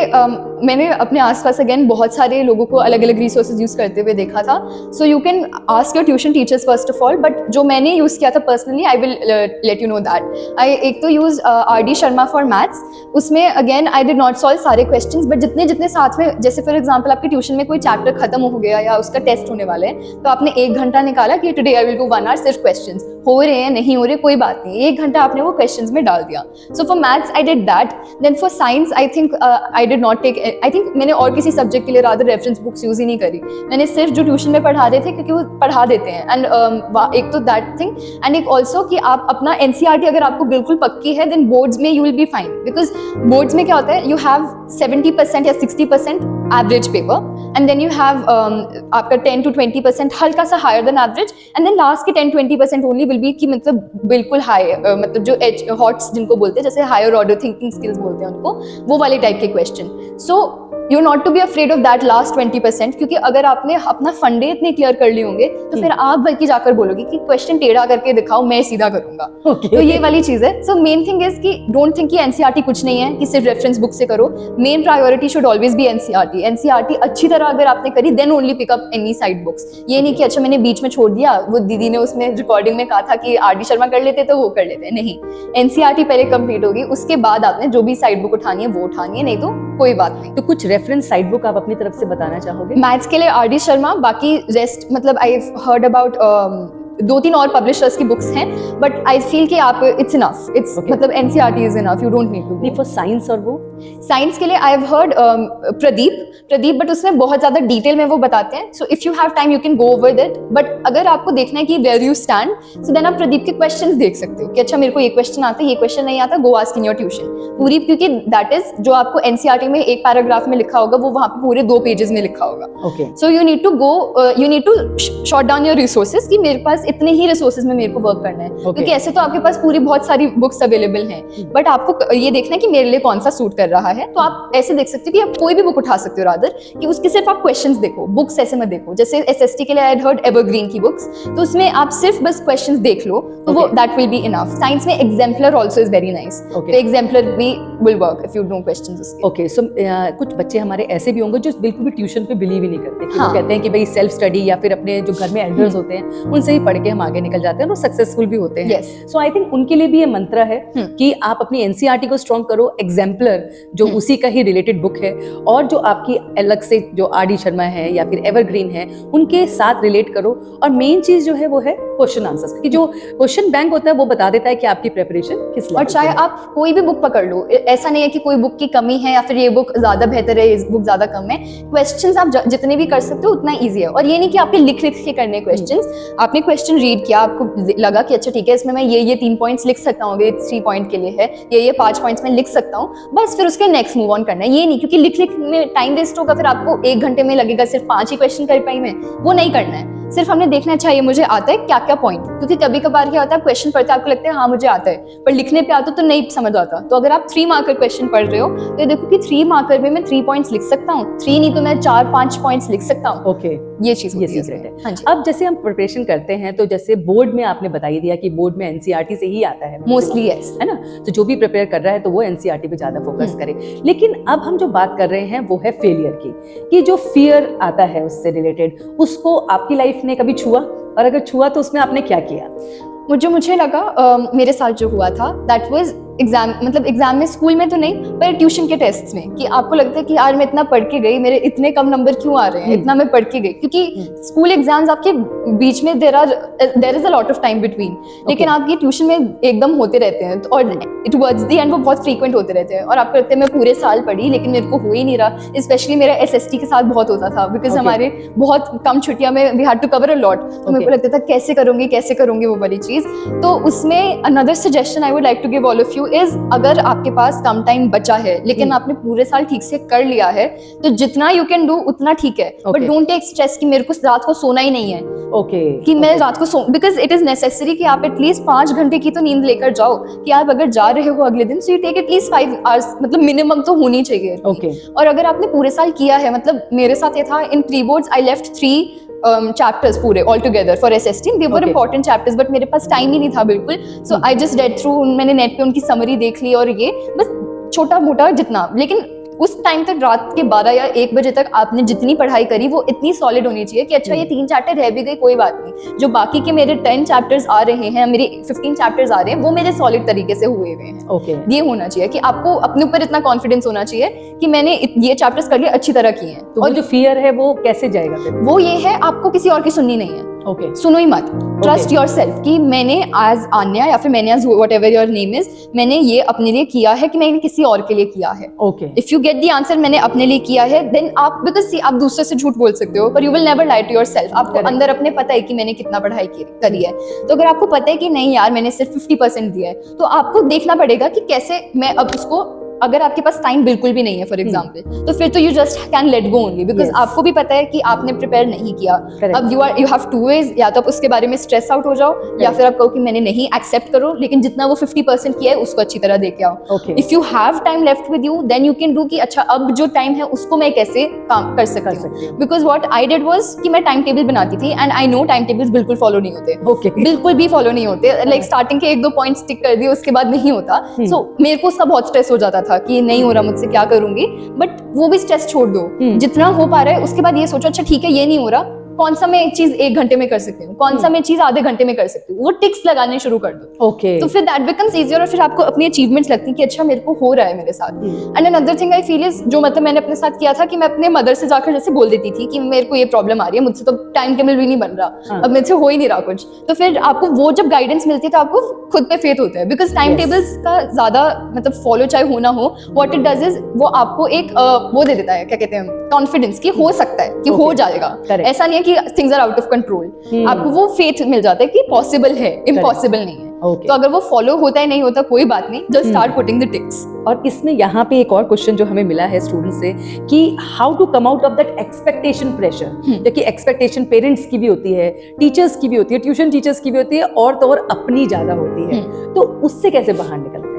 मैंने अपने आसपास अगेन बहुत सारे लोगों को अलग अलग रिसोर्सेज यूज करते हुए देखा था। So you can ask your tuition teachers first of all, but जो मैंने यूज किया था personally, I will let you know that. I एक तो use RD Sharma for maths. उसमें again I did not solve सारे क्वेश्चंस, बट जितने जितने साथ में, जैसे फॉर एग्जांपल आपके ट्यूशन में कोई चैप्टर खत्म हो गया या उसका टेस्ट होने वाले हैं, तो आपने 1 घंटा निकाला कि today I will do 1 hour सिर्फ क्वेश्चंस, हो रहे हैं नहीं हो रहे कोई बात नहीं, 1 घंटा आपने वो क्वेश्चंस में डाल दिया. So for maths I did that. Then for science I think I did not take, I think मैंने और किसी सब्जेक्ट के लिए रादर रेफरेंस बुक्स यूज ही नहीं करी. मैंने सिर्फ जो ट्यूशन में पढ़ा रहे थे क्योंकि वो पढ़ा देते हैं. एंड एक तो दैट थिंग, एंड एक ऑल्सो कि आप अपना एनसीईआरटी अगर आपको बिल्कुल पक्की है देन बोर्ड्स में you will be fine. Because boards में क्या होता है, यू हैव 70% या 60% average paper, and then you have आपका 10 to 20% हल्का सा higher than average, and then last के 10-20% ओनली विल बी कि मतलब बिल्कुल हाई, मतलब जो हॉट्स जिनको बोलते हैं, जैसे हायर ऑर्डर थिंकिंग स्किल्स बोलते हैं उनको, वो वाले टाइप के question. So you not to be afraid of that last 20%, क्योंकि अगर आपने अपना फंडे इतने क्लियर कर लिए होंगे तो फिर आप बल्कि जाकर बोलोगे कि क्वेश्चन टेढ़ा करके दिखाओ, मैं सीधा करूंगा. तो ये वाली चीज है. सो मेन थिंग इज कि डोंट थिंक कि एनसीईआरटी कुछ नहीं है कि सिर्फ रेफरेंस बुक से करो. Main priority should always be NCERT. NCERT अच्छी तरह अगर आपने करी then only pick up any side books. ये नहीं कि अच्छा मैंने बीच में छोड़ दिया, वो दीदी ने उसमें रिकॉर्डिंग में कहा था कि आर डी शर्मा कर लेते तो वो कर लेते. नहीं, एनसीईआरटी पहले कंप्लीट होगी, उसके बाद आपने जो भी साइड बुक उठानी है वो उठानी है, नहीं तो कोई बात नहीं. तो कुछ रेफरेंस साइड बुक आप अपनी तरफ से बताना चाहोगे? मैथ्स के लिए आर डी शर्मा, बाकी रेस्ट मतलब आई हर्ड अबाउट 2-3 और पब्लिशर्स की बुक्स हैं, बट आई फील कि आप इट्स इनफ, इट्स मतलब NCERT is enough, you don't need to. नहीं, फॉर साइंस और वो साइंस के लिए I have heard Pradeep, but उसमें बहुत ज्यादा डिटेल में वो बताते हैं. So if you have time you can go over that, but अगर आपको देखना है कि where you stand, so then आप प्रदीप के क्वेश्चंस देख सकते हो कि अच्छा मेरे को ये क्वेश्चन आता है, ये क्वेश्चन नहीं आता, गो आस्क इन योर ट्यूशन पूरी, क्योंकि दैट इज जो आपको एनसीईआरटी में एक पैराग्राफ में लिखा होगा वो वहां पे पूरे 2 पेजेस में लिखा होगा. So you need to short down your resources कि मेरे पास इतने ही रिसोर्सेज में मेरे को वर्क करना है. क्योंकि ऐसे तो आपके पास पूरी बहुत सारी बुक्स अवेलेबल हैं, बट आपको ये देखना है कि मेरे लिए कौन सा सूट कर रहा है. तो आप ऐसे देख सकते हो कि आप कोई भी बुक उठा सकते हो रादर, कि उसके सिर्फ आप क्वेश्चंस देखो, बुक्स ऐसे मत देखो. जैसे एसएसटी के लिए आई हर्ड एवरग्रीन की बुक्स, तो उसमें आप सिर्फ बस क्वेश्चंस देख लो तो वो that will be enough. Science में exemplar also is very nice, तो एग्जाम्पलर भी will work if you know questions उसके. ओके, सो कुछ बच्चे हमारे ऐसे भी होंगे जो बिल्कुल भी ट्यूशन पे बिलीव ही नहीं करते. वो कहते हैं कि भाई सेल्फ स्टडी या फिर अपने जो घर में एल्डर्स होते हैं उनसे ही पढ़ के हम आगे निकल जाते हैं और वो सक्सेसफुल भी होते हैं. सो आई थिंक उनके लिए भी ये मंत्र है कि आप अपनी एनसीईआरटी को स्ट्रॉन्ग करो, एग्जाम्पलर जो उसी का ही रिलेटेड बुक है और जो आपकी अलग से जो आर डी शर्मा है या फिर एवरग्रीन है उनके साथ रिलेट करो. और मेन चीज जो है वो है क्वेश्चन आंसर्स, क्योंकि जो क्वेश्चन बैंक होता है वो बता देता है कि आपकी प्रिपरेशन किस लेवल. और चाहे आप कोई भी बुक पकड़ लो, ऐसा नहीं है कि कोई बुक की कमी है या फिर ये बुक ज्यादा बेहतर है, इस बुक ज्यादा कम है. क्वेश्चंस आप जितने भी कर सकते हो उतना ईजी है. और ये नहीं कि आपके लिख के करने क्वेश्चंस. आपने क्वेश्चन रीड किया, आपको लगा कि अच्छा ठीक है इसमें मैं ये 3 पॉइंट्स लिख सकता हूँ, ये 3 पॉइंट के लिए है, ये 5 पॉइंट्स में लिख सकता हूँ, बस फिर उसके नेक्स्ट मूव ऑन करना है. ये नहीं क्योंकि लिख में टाइम वेस्ट होगा, फिर आपको 1 घंटे में लगेगा सिर्फ 5 ही क्वेश्चन कर पाई मैं, वो नहीं करना है. सिर्फ हमने देखना है अच्छा ये मुझे आता है क्या क्या पॉइंट, क्योंकि कभी कभार क्या होता है क्वेश्चन पढ़ते आपको लगता है हाँ मुझे आता है, पर लिखने पे आता तो नहीं समझ आता. तो अगर आप 3 मार्कर क्वेश्चन पढ़ रहे हो तो ये देखो कि 3 मार्कर में मैं 3 पॉइंट्स लिख सकता हूँ, 3 नहीं तो मैं 4-5 पॉइंट्स लिख सकता हूँ. ओके, ये चीज ये सीक्रेट है. हाँ जी. अब जैसे हम प्रिपरेशन करते हैं तो जैसे बोर्ड में आपने बता ही दिया कि बोर्ड में एनसीईआरटी से ही आता है मोस्टली, यस, है ना. तो जो भी प्रिपेयर कर रहा है तो वो एनसीईआरटी पे ज्यादा फोकस करे. लेकिन अब हम जो बात कर रहे हैं वो है फेलियर की, कि जो फियर आता है उससे रिलेटेड, उसको आपकी लाइफ ने कभी छुआ, और अगर छुआ तो उसमें आपने क्या किया? मुझे लगा मेरे साथ जो हुआ था दैट वाज एग्जाम, मतलब एग्जाम में, स्कूल में तो नहीं पर ट्यूशन के टेस्ट्स में, कि आपको लगता है कि यार मैं इतना पढ़ के गई, मेरे इतने कम नंबर क्यों आ रहे हैं, इतना मैं पढ़ के गई. क्योंकि स्कूल एग्जाम्स आपके बीच में there is a lot of time between, लेकिन आपकी ट्यूशन में एकदम होते रहते हैं और टुवर्ड्स द एंड वो बहुत फ्रीक्वेंट होते रहते हैं और आपको लगता है मैं पूरे साल पढ़ी लेकिन मेरे को हो ही नहीं रहा. स्पेशली मेरा एसएसटी के साथ बहुत होता था, बिकॉज हमारे बहुत कम छुट्टियां में we had to cover a lot, तो मेरे को लगता था कैसे करूंगी वो वाली चीज. तो उसमें another suggestion I would like to give all of you is, अगर आपके पास कम टाइम बचा है लेकिन आपने पूरे साल ठीक से कर लिया है तो जितना यू कैन डू उतना ठीक है, बट डोंट टेक स्ट्रेस कि मेरे को रात को सोना ही नहीं है. कि मैं रात को बिकॉज इट इज नेसेसरी कि आप एटलीस्ट 5 घंटे की तो नींद लेकर जाओ, कि आप अगर जा रहे हो अगले दिन, so you take at least 5 hours, मतलब मिनिमम तो होनी चाहिए. और अगर आपने पूरे साल किया है, मतलब मेरे साथ ये था इन pre boards I left 3 chapters पूरे all together for SST. They were important chapters, but मेरे पास टाइम ही नहीं था बिल्कुल. So I just read through, मैंने नेट पे उनकी समरी देख ली और ये बस छोटा मोटा जितना, लेकिन उस टाइम तक रात के 12 या 1 बजे तक आपने जितनी पढ़ाई करी वो इतनी सॉलिड होनी चाहिए कि अच्छा ये 3 चैप्टर रह भी गए कोई बात नहीं, जो बाकी के मेरे 10 चैप्टर्स आ रहे हैं, मेरे 15 चैप्टर्स आ रहे हैं, वो मेरे सॉलिड तरीके से हुए हुए हैं. ये होना चाहिए कि आपको अपने ऊपर इतना कॉन्फिडेंस होना चाहिए कि मैंने ये चैप्टर्स कर लिए अच्छी तरह किए हैं. तो और जो फियर है वो कैसे जाएगा फिर? वो ये है आपको किसी और की सुननी नहीं है. ओके सुनो ही मत, ट्रस्ट योर सेल्फ कि मैंने एज आन्या या फिर मैंने as whatever your name is, मैंने ये अपने लिए किया है कि मैंने किसी और के लिए किया है। Okay if you get the answer मैंने अपने लिए किया है, देन आप बिकॉज सी आप दूसरे से झूठ बोल सकते हो पर you will never lie to yourself. आपको Correct. अंदर अपने पता है कि मैंने कितना पढ़ाई करी है, तो अगर आपको पता है कि नहीं यार मैंने सिर्फ 50% दिया है, तो आपको देखना पड़ेगा कि कैसे मैं अब उसको, अगर आपके पास टाइम बिल्कुल भी नहीं है फॉर एग्जाम्पल, तो फिर तो you just can let go only, because Yes. आपको भी पता है कि आपने प्रिपेयर नहीं किया। Correct. अब यू हैव टू वेज, या तो आप उसके बारे में स्ट्रेस आउट हो जाओ या फिर आप कहो कि मैंने नहीं एक्सेप्ट करो, लेकिन जितना वो 50% किया है उसको अच्छी तरह दे के आओ। Okay. If you have time left with you then you can do कि अच्छा अब जो टाइम है उसको मैं कैसे काम कर सकती हूँ। Because what I did was कि मैं टाइम टेबल बनाती थी, and I know time tables बिल्कुल फॉलो नहीं होते। ओके बिल्कुल भी फॉलो नहीं होते, लाइक स्टार्टिंग के 1-2 पॉइंट्स टिक कर दिए उसके बाद नहीं होता। सो मेरे को उसका बहुत स्ट्रेस हो जाता था कि नहीं हो रहा मुझसे, क्या करूंगी। बट वो भी स्ट्रेस छोड़ दो, जितना हो पा रहा है उसके बाद ये सोचो अच्छा ठीक है ये नहीं हो रहा, कौन सा मैं एक चीज 1 घंटे में कर सकती हूँ, कौन सा मैं चीज आधे घंटे में कर सकती हूँ, वो टिक्स लगाने शुरू कर दो। ओके तो फिर दैट बिकम्स इजियर, और फिर आपको अपनी अचीवमेंट्स लगती हैं कि अच्छा मेरे को हो रहा है मेरे साथ। And another thing I feel is, जो मतलब मैंने अपने साथ किया था कि मैं अपने मदर से जाकर जैसे बोल देती थी कि मेरे को ये प्रॉब्लम आ रही है, मुझसे तो टाइम टेबल भी नहीं बन रहा, अब मेरे से हो ही नहीं रहा कुछ। तो फिर आपको वो जब गाइडेंस मिलती है तो आपको खुद पे फेथ होता है, बिकॉज टाइम टेबल्स का ज्यादा मतलब फॉलो चाहे होना हो, व्हाट इट डज इज वो आपको एक वो दे देता है, क्या कहते हैं, कॉन्फिडेंस कि हो सकता है कि हो जाएगा। ऐसा नहीं है कि things are out of control, आपको वो फेथ मिल जाता है कि पॉसिबल है, इम्पॉसिबल नहीं है। तो अगर वो फॉलो होता है नहीं होता कोई बात नहीं, just start putting the ticks. और इसमें यहाँ पे एक और क्वेश्चन जो हमें मिला है स्टूडेंट से कि how to come out of that expectation pressure, क्योंकि एक्सपेक्टेशन पेरेंट्स की भी होती है, टीचर्स की भी होती है, ट्यूशन टीचर्स की भी होती है, और तो और अपनी ज्यादा होती है, तो उससे कैसे बाहर निकलते हैं?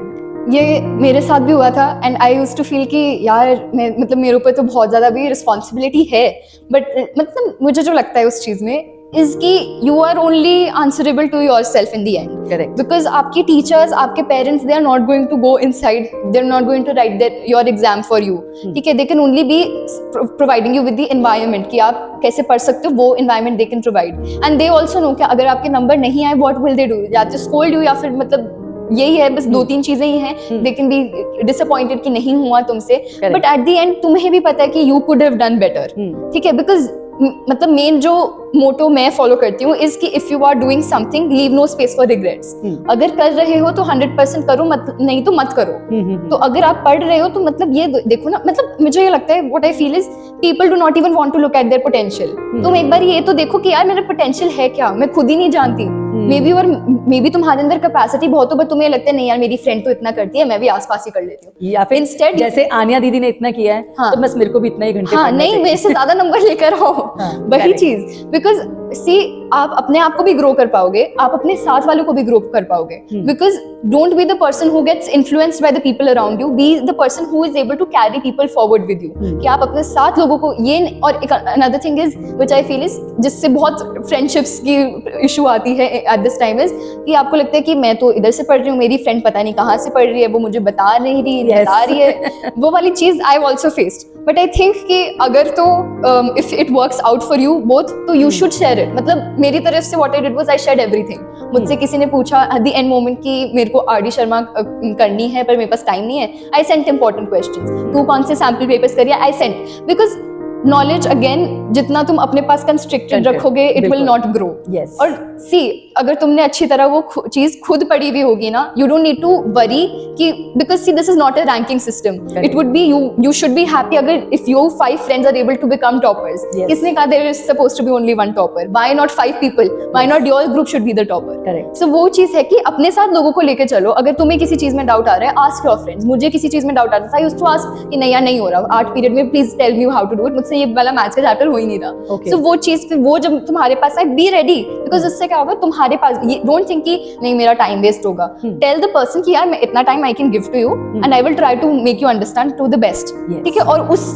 ये मेरे साथ भी हुआ था, and I used to feel कि यार मैं मतलब मेरे ऊपर तो बहुत ज़्यादा भी रिस्पॉन्सिबिलिटी है, बट मतलब मुझे जो लगता है उस चीज़ में इज कि you are only answerable to yourself in the end. Correct. Because आपके टीचर्स, आपके parents, they are not going to go inside, they are not going to write there your exam for you, ठीक है। They can only be providing you with the environment कि आप कैसे पढ़ सकते हो, वो environment they can provide. And they also know कि अगर आपके नंबर नहीं आए व्हाट विल दे डू, या तो स्कोल्ड यू, या फिर मतलब यही है बस 2-3 चीजें ही हैं, दे कैन बी डिसअपॉइंटेड कि नहीं हुआ तुमसे, बट एट द एंड तुम्हें भी पता है कि you could have done better, ठीक है। बिकॉज मतलब मेन जो मोटो मैं फॉलो करती हूँ इज कि if you are doing something leave no space for regrets. अगर कर रहे हो तो 100% करो, नहीं तो मत करो। तो अगर आप पढ़ रहे हो तो मतलब ये देखो ना, मतलब मुझे ये लगता है what I feel is people do not even want to look at their potential. तुम एक बार ये तो देखो कि यार मेरा पोटेंशियल है क्या, मैं खुद ही नहीं जानती। मे बी तुम्हारे अंदर कैपेसिटी बहुत हो, बट तुम्हें लगता है नहीं यार मेरी फ्रेंड तो इतना करती है, मैं भी आसपास ही कर लेती हूँ। या फिर इंस्टेड जैसे आन्या दीदी ने इतना किया है, तो बस मेरे को भी इतना ही घंटे हाँ, नहीं मेरे से ज्यादा नंबर लेकर आओ, वही चीज। बिकॉज सी आप अपने आप को भी ग्रो कर पाओगे, आप अपने साथ वालों को भी ग्रो कर पाओगे। Because don't be the person who gets influenced by the people around you, be the person who is able to carry people forward with you, कि आप अपने साथ लोगों को ये। और another thing is which I feel is, जिससे बहुत फ्रेंडशिप्स की इशू आती है एट दिस टाइम इज कि आपको लगता है कि मैं तो इधर से पढ़ रही हूँ, मेरी फ्रेंड पता नहीं कहाँ से पढ़ रही है, वो मुझे बता नहीं रही, बता रही है, वो वाली चीज I also faced. But I think कि अगर तो if it works out for you both, तो यू शुड शेयर इट। मतलब मेरी तरफ से what I did was I shared everything. मुझसे किसी ने पूछा एट द एंड मोमेंट कि मेरे को आरडी शर्मा करनी है पर मेरे पास टाइम नहीं है, आई सेंट इंपॉर्टेंट क्वेश्चंस। तू कौन से सैंपल पेपर्स करिए, I sent, because knowledge again जितना तुम अपने पास कंस्ट्रिक्टेड रखोगे इट विल नॉट ग्रो। और सी अगर तुमने अच्छी तरह वो चीज खुद पढ़ी हुई होगी ना, you don't need to worry कि because see this is not a ranking system, it would be you should be happy अगर if your 5 friends are able to become toppers. किसने कहा there is supposed to be only 1 topper, why not 5 people, why not your group should be the topper. So वो चीज है कि अपने साथ लोगों को लेके चलो। अगर तुम्हें किसी चीज में डाउट आ रहा है, आस्क योर फ्रेंड्स। मुझे किसी चीज में डाउट आ रहा था, आई यूज्ड टू आस्क कि नहीं यार नहीं हो रहा, आर्ट पीरियड में please tell me how to do it, मुझसे ये वाला मैथ्स का चैप्टर हो ही नहीं रहा। सो वो चीज फिर वो जब तुम्हारे पास आए, बी रेडी, बिकॉज इससे क्या होगा तुम्हारे पास, डोंट थिंक कि नहीं मेरा टाइम वेस्ट होगा। टेल द पर्सन कि यार मैं इतना time I can give to you and I will try to make you understand to the best, ठीक है। और उस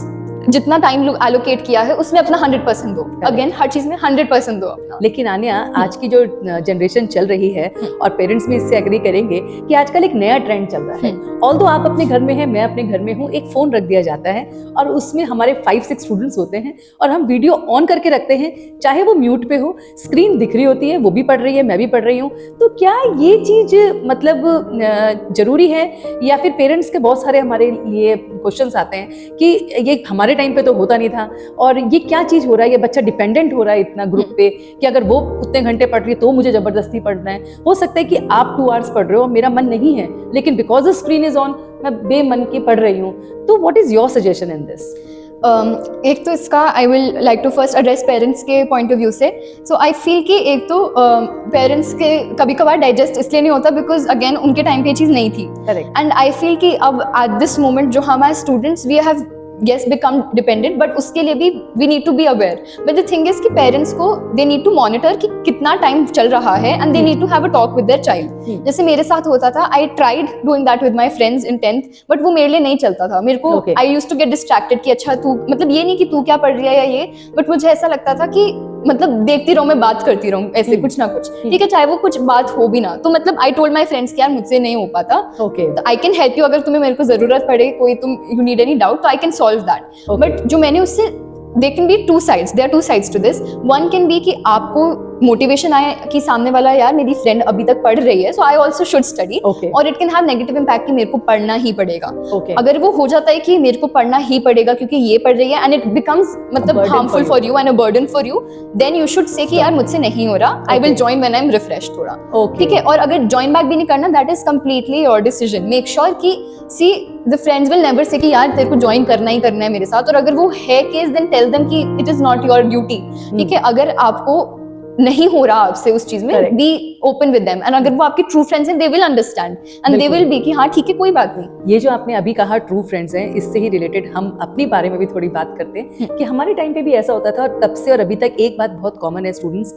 जितना टाइम एलोकेट किया है उसमें अपना 100% दो। अगेन हर चीज में 100% दो अपना। लेकिन आन्या आज की जो जनरेशन चल रही है और पेरेंट्स भी इससे एग्री करेंगे कि आजकल एक नया ट्रेंड चल रहा है। ऑल्दो आप अपने घर में हैं, मैं अपने घर में हूँ, एक फोन रख दिया जाता है और उसमें हमारे 5-6 स्टूडेंट्स होते हैं और हम वीडियो ऑन करके रखते हैं, चाहे वो म्यूट पे हो, स्क्रीन दिख रही होती है, वो भी पढ़ रही है, मैं भी पढ़ रही हूँ। तो क्या ये चीज मतलब जरूरी है, या फिर पेरेंट्स के बहुत सारे हमारे लिए क्वेश्चंस आते हैं कि ये हमारे हमारे टाइम पे तो होता नहीं था। और ये क्या चीज़ हो रहा है, ये बच्चा डिपेंडेंट हो रहा है इतना ग्रुप पे कि अगर वो उतने घंटे पढ़ रही है तो मुझे ज़बरदस्ती पढ़ना है। हो सकता है कि आप 2 आवर्स पढ़ रहे हो, मेरा मन नहीं है, लेकिन because the screen is on मैं बेमन की पढ़ रही हूँ। तो what is your suggestion in this? एक तो इसका I will like to first address parents के पॉइंट ऑफ व्यू से। सो आई फील कि एक तो पेरेंट्स के कभी कभार डाइजेस्ट इसलिए नहीं होता बिकॉज अगेन उनके टाइम पे ये चीज़ नहीं थी। करेक्ट। एंड आई फील कि अब एट दिस मोमेंट जो हमारे students we have yes become dependent, but उसके लिए भी we need to be aware, but the thing is कि parents को they need to monitor कि कितना टाइम चल रहा है and they need to have a talk with their child। जैसे मेरे साथ होता था, I tried doing that with my friends in 10th, but वो मेरे लिए नहीं चलता था। मेरे को I used to get distracted कि अच्छा तू, मतलब ये नहीं कि तू क्या पढ़ रही है या ये, but मुझे ऐसा लगता था कि मतलब देखती रहूं, मैं बात करती रहूं ऐसे कुछ ना कुछ, ठीक है, चाहे वो कुछ बात हो भी ना। तो मतलब आई टोल्ड माय फ्रेंड्स कि यार मुझसे नहीं हो पाता, तो आई कैन हेल्प यू, अगर तुम्हें मेरे को जरूरत पड़े, कोई तुम यू नीड एनी डाउट, तो I can solve that. But जो मैंने उससे, they can be two sides, there are two sides to this. One can be कि आपको मोटिवेशन आए कि सामने वाला यार मेरी फ्रेंड अभी तक पढ़ रही है, सो आई ऑल्सो शुड स्टडी, और it can have negative impact कि मेरे को पढ़ना ही पड़ेगा। अगर वो हो जाता है कि मेरे को पढ़ना ही पड़ेगा क्योंकि ये पढ़ रही है एंड इट बिकम्स मतलब harmful for you and a burden for you, then you should say कि यार मुझसे नहीं हो रहा, I will join when I am refresh थोड़ा, ठीक है। और अगर जॉइन बैक भी नहीं करना, that is completely your decision. Make sure कि see the friends will never say कि यार तेरे को ज्वाइन करना ही करना है मेरे साथ, और अगर वो है केस देन टेल देम कि it is not your duty, ठीक है। अगर आपको नहीं हो रहा आपसे उस चीज में, be open with them, and अगर वो आपके ट्रू फ्रेंड्स हैं they will understand and they will B कि हाँ ठीक है कोई बात नहीं। ये जो आपने अभी कहा ट्रू फ्रेंड्स हैं, इससे ही रिलेटेड हम अपने बारे में भी थोड़ी बात करते हैं कि हमारे टाइम पे भी ऐसा होता था, और तब से और अभी तक एक बात बहुत कॉमन है स्टूडेंट्स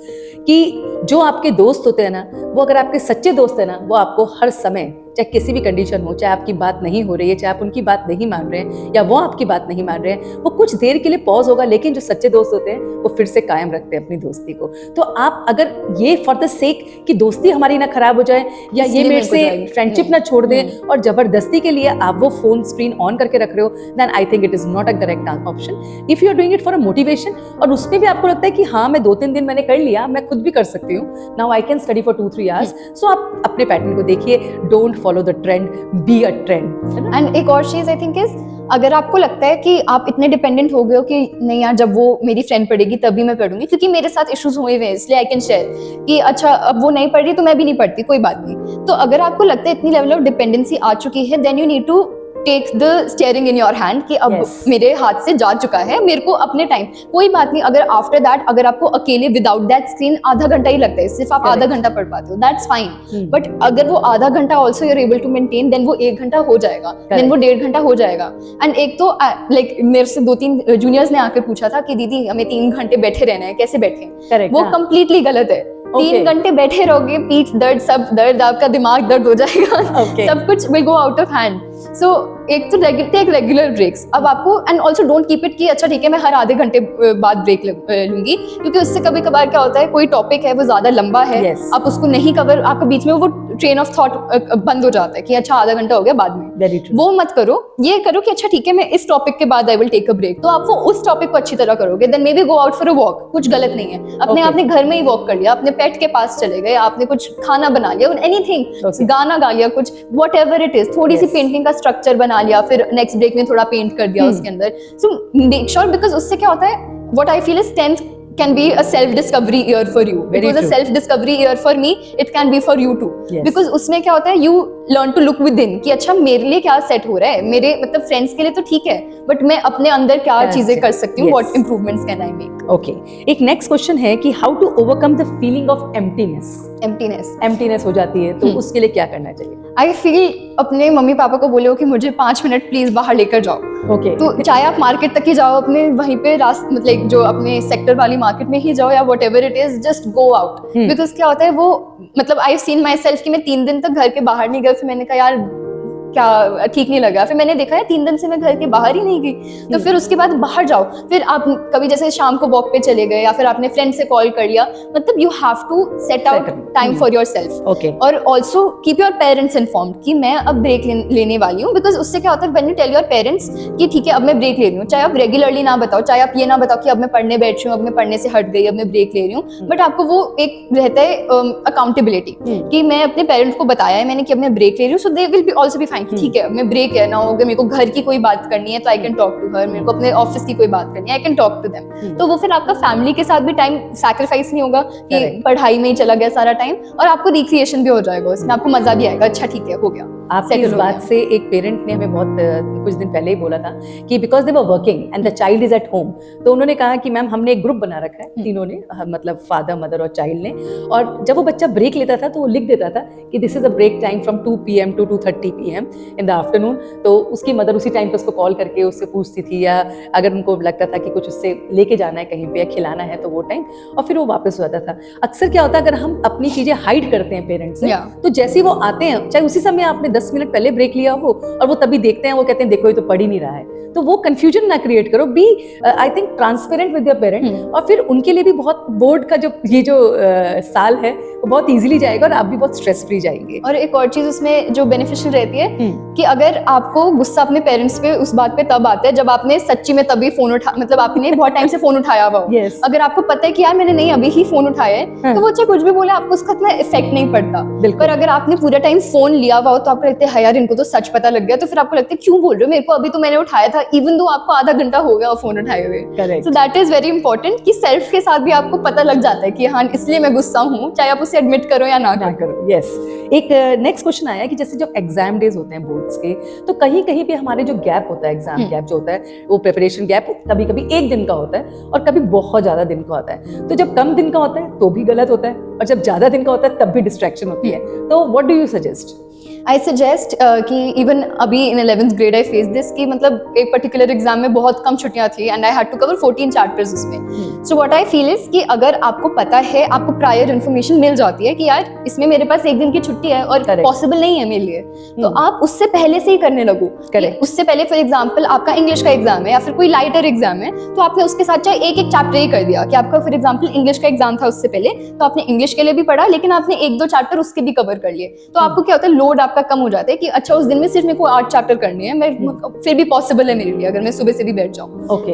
कि जो आपके दोस्त होते हैं ना, वो अगर आपके सच्चे दोस्त है ना, वो आपको हर समय, चाहे किसी भी कंडीशन हो, चाहे आपकी बात नहीं हो रही है, चाहे आप उनकी बात नहीं मान रहे हैं या वो आपकी बात नहीं मान रहे हैं, वो कुछ देर के लिए पॉज होगा, लेकिन जो सच्चे दोस्त होते हैं वो फिर से कायम रखते हैं अपनी दोस्ती को। तो आप अगर ये फॉर द सेक कि दोस्ती हमारी ना खराब हो जाए या ये मेरे से फ्रेंडशिप ना छोड़ दें और जबरदस्ती के लिए आप वो फोन स्क्रीन ऑन करके रख रहे हो, then I think it is not a correct option. If you are doing it for a motivation और उसमें भी आपको लगता है कि हाँ मैं 2-3 दिन मैंने कर लिया, मैं खुद भी कर सकती हूँ, now I can study for 2-3 hours, so आप अपने पैटर्न को देखिए, don't follow the trend, be a trend. And एक और चीज आई थिंक इज, अगर आपको लगता है कि आप इतने डिपेंडेंट हो गए हो कि नहीं यार जब वो मेरी फ्रेंड पढ़ेगी तभी मैं पढ़ूंगी, क्योंकि मेरे साथ इश्यूज हुए हुए हैं इसलिए आई कैन शेयर कि अच्छा अब वो नहीं पढ़ रही तो मैं भी नहीं पढ़ती, कोई बात नहीं। तो अगर आपको लगता है इतनी लेवल ऑफ डिपेंडेंसी आ चुकी है, then you need to take the steering in your hand कि अब मेरे हाथ से जा चुका है, मेरे को अपने टाइम, कोई बात नहीं अगर आफ्टर दैट अगर आपको अकेले विदाउट दैट स्क्रीन आधा घंटा ही लगता है, सिर्फ आप आधा घंटा पढ़ पाते हो, दैट्स फाइन। बट अगर वो आधा घंटा also you're able to maintain, then वो 1 घंटा हो जाएगा, देन वो 1.5 घंटा हो जाएगा। एंड एक तो लाइक मेरे से 2-3 जूनियर्स ने आकर पूछा था कि दीदी हमें 3 घंटे बैठे रहना है, कैसे बैठे? वो कंप्लीटली गलत है। 3 घंटे बैठे रहोगे, पीठ दर्द, सब दर्द, आपका दिमाग दर्द हो जाएगा, सब कुछ will go out of hand. So एक तो टेक रेगुलर ब्रेक्स। अब आपको and also don't keep it कि अच्छा ठीक है मैं हर आधे घंटे बाद ब्रेक लूंगी, क्योंकि उससे कभी कभार क्या होता है, कोई टॉपिक है वो ज्यादा लंबा है, आप उसको नहीं कवर, आपके बीच में वो ट्रेन ऑफ थॉट बंद हो जाता है कि अच्छा आधा घंटा हो गया बाद में, वो मत करो। ये करो कि अच्छा ठीक है मैं इस टॉपिक के बाद I will take a break, तो आप वो उस टॉपिक को अच्छी तरह करोगे, then maybe go out for a walk, कुछ गलत नहीं है। अपने आपने घर में ही वॉक कर लिया, अपने पेट के पास चले गए, आपने कुछ खाना बना लिया, एनीथिंग, गाना गा लिया, कुछ वट एवर इट इज, थोड़ी सी पेंटिंग का स्ट्रक्चर बना लिया, फिर नेक्स्ट ब्रेक में थोड़ा पेंट कर दिया उसके अंदर। सो मेक श्योर, बिकॉज उससे क्या होता है, what I feel is 10th can be a self discovery year for you. It was a self discovery year for me, it can be for you too. Because उसमें क्या होता है, you learn to look within कि अच्छा मेरे लिए क्या set हो रहा है, मेरे मतलब फ्रेंड्स के लिए तो ठीक है, बट मैं अपने अंदर क्या चीजें कर सकती हूँ, what improvements can I make? Okay, एक नेक्स्ट क्वेश्चन है कि how to overcome the feeling of emptiness हो जाती है, तो उसके लिए क्या करना चाहिए? आई फील अपने मम्मी पापा को बोलो कि मुझे 5 मिनट प्लीज बाहर लेकर जाओ। तो चाहे आप मार्केट तक ही जाओ, अपने वहीं पे मतलब जो अपने सेक्टर वाली मार्केट में ही जाओ या what ever it is, just go out. Because क्या होता है वो, मतलब आई सीन माई सेल्फ कि मैं 3 दिन तक घर के बाहर नहीं गई, फिर मैंने कहा यार क्या ठीक नहीं लगा, फिर मैंने देखा है 3 दिन से मैं घर के बाहर ही नहीं गई, तो फिर उसके बाद बाहर जाओ, फिर आप कभी जैसे शाम को वॉक पे चले गए या फिर आपने फ्रेंड से कॉल कर लिया, मतलब you have to set out time for yourself. और also keep your parents informed कि मैं अब ब्रेक लेने वाली हूँ, बिकॉज उससे क्या होता है, when you tell your parents कि ठीक है अब मैं ब्रेक ले रही हूँ, चाहे आप रेगुलरली ना बताओ, चाहे आप ये ना बताओ कि अब मैं पढ़ने बैठ रही हूँ, अब मैं पढ़ने से हट गई, अब मैं ब्रेक ले रही हूँ, बट आपको वो एक रहता है अकाउंटेबिलिटी कि मैं अपने पेरेंट्स को बताया है मैंने कि अब मैं ब्रेक ले रही हूँ, so they will be also be fine कि ठीक है मैं ब्रेक है ना, अगर मेरे को घर की कोई बात करनी है तो I can talk to her, मेरे को अपने ऑफिस की कोई बात करनी है I can talk to them. तो वो फिर आपका फैमिली के साथ भी टाइम सैक्रिफाइस नहीं होगा कि पढ़ाई में ही चला गया सारा टाइम, और आपको रिक्रिएशन भी हो जाएगा उसमें, आपको मजा भी आएगा, अच्छा ठीक है हो गया। आपकी इस बात से एक पेरेंट ने हमें बहुत कुछ दिन पहले ही बोला था कि because they were working and the child is at home, तो उन्होंने कहा कि मैम हमने एक ग्रुप बना रखा है तीनों ने, मतलब फादर मदर और चाइल्ड ने, और जब वो बच्चा ब्रेक लेता था तो वो लिख देता था कि this is a break time from 2 PM to 2:30 PM in the afternoon. तो उसकी मदर उसी टाइम पे उसको कॉल करके उससे पूछती थी, या अगर उनको लगता था कि कुछ उससे लेके जाना है कहीं पे या खिलाना है तो वो टाइम, और फिर वो वापस हो जाता था। अक्सर क्या होता है अगर हम अपनी चीजें हाइड करते हैं पेरेंट्स से, तो जैसे ही वो आते हैं, चाहे उसी समय आपने 10 मिनट पहले ब्रेक लिया हो और वो तभी देखते हैं, वो कहते हैं देखो ये तो पढ़ ही नहीं रहा है, तो वो कंफ्यूजन ना क्रिएट करो, be I think transparent with your parent, और फिर उनके लिए भी बहुत बोर्ड का जो ये जो साल है वो बहुत इजीली जाएगा और आप भी बहुत स्ट्रेस फ्री जाएंगे। और एक और चीज उसमें जो बेनिफिशियल रहती है कि अगर आपको गुस्सा अपने पेरेंट्स पे उस बात पे तब आता है जब आपने सच्ची में तभी फोन मतलब आपने बहुत टाइम से फोन उठाया हुआ हो। Yes. अगर आपको पता है कि यार मैंने नहीं अभी ही फोन उठाया है, तो वो चाहे कुछ भी बोले आपको उसका इतना इफेक्ट नहीं पड़ता। पर अगर आपने पूरा टाइम फोन लिया हुआ हो तो आपको लगता है यार इनको तो सच पता लग गया, तो फिर आपको लगता है क्यों बोल रहे हो मेरे को, अभी तो मैंने उठाया था, इवन दो आपको आधा घंटा हो गया फोन उठाए हुए। सो दैट इज वेरी इंपॉर्टेंट कि सेल्फ के साथ भी आपको पता लग जाता है कि हाँ इसलिए मैं गुस्सा हूँ, चाहे आप उसे एडमिट करो या ना करो। यस, एक नेक्स्ट क्वेश्चन आया कि जैसे जब एग्जाम डेज होते हैं बोर्ड्स के, तो कहीं कहीं पे हमारे जो गैप होता है, एग्जाम गैप जो होता है, वो प्रिपरेशन गैप कभी कभी एक दिन का होता है और कभी बहुत ज्यादा दिन का होता है। तो जब कम दिन का होता है तो भी गलत होता है, और जब ज्यादा दिन का होता है तब भी डिस्ट्रैक्शन होती है। तो what do you suggest? I suggest कि इवन अभी इन 11th grade I face this कि मतलब एक पर्टिकुलर एग्जाम में बहुत कम छुट्टियां थी and I had to cover 14 chapters उसमें। So what I feel is कि अगर आपको पता है, आपको प्रायर इन्फॉर्मेशन मिल जाती है कि यार इसमें मेरे पास एक दिन की छुट्टी है और पॉसिबल नहीं है मेरे लिए, तो आप उससे पहले से ही करने लगो। उससे पहले फॉर एग्जाम्पल आपका इंग्लिश का एग्जाम है या फिर कोई लाइटर एग्जाम है, तो आपने उसके साथ चाहे एक चैप्टर ही कर दिया कि आपका फॉर एग्जाम्पल इंग्लिश का एग्जाम था उससे पहले, तो आपने इंग्लिश के लिए भी पढ़ा लेकिन आपने 1-2 चैप्टर उसके भी कवर कर लिए। तो आपको क्या होता है, लोड आपका कम हो जाता है कि अच्छा उस दिन में सिर्फ मेरे को 8 चैप्टर करने हैं, मैं फिर भी पॉसिबल है मेरे लिए अगर मैं सुबह से भी बैठ जाऊं। Okay.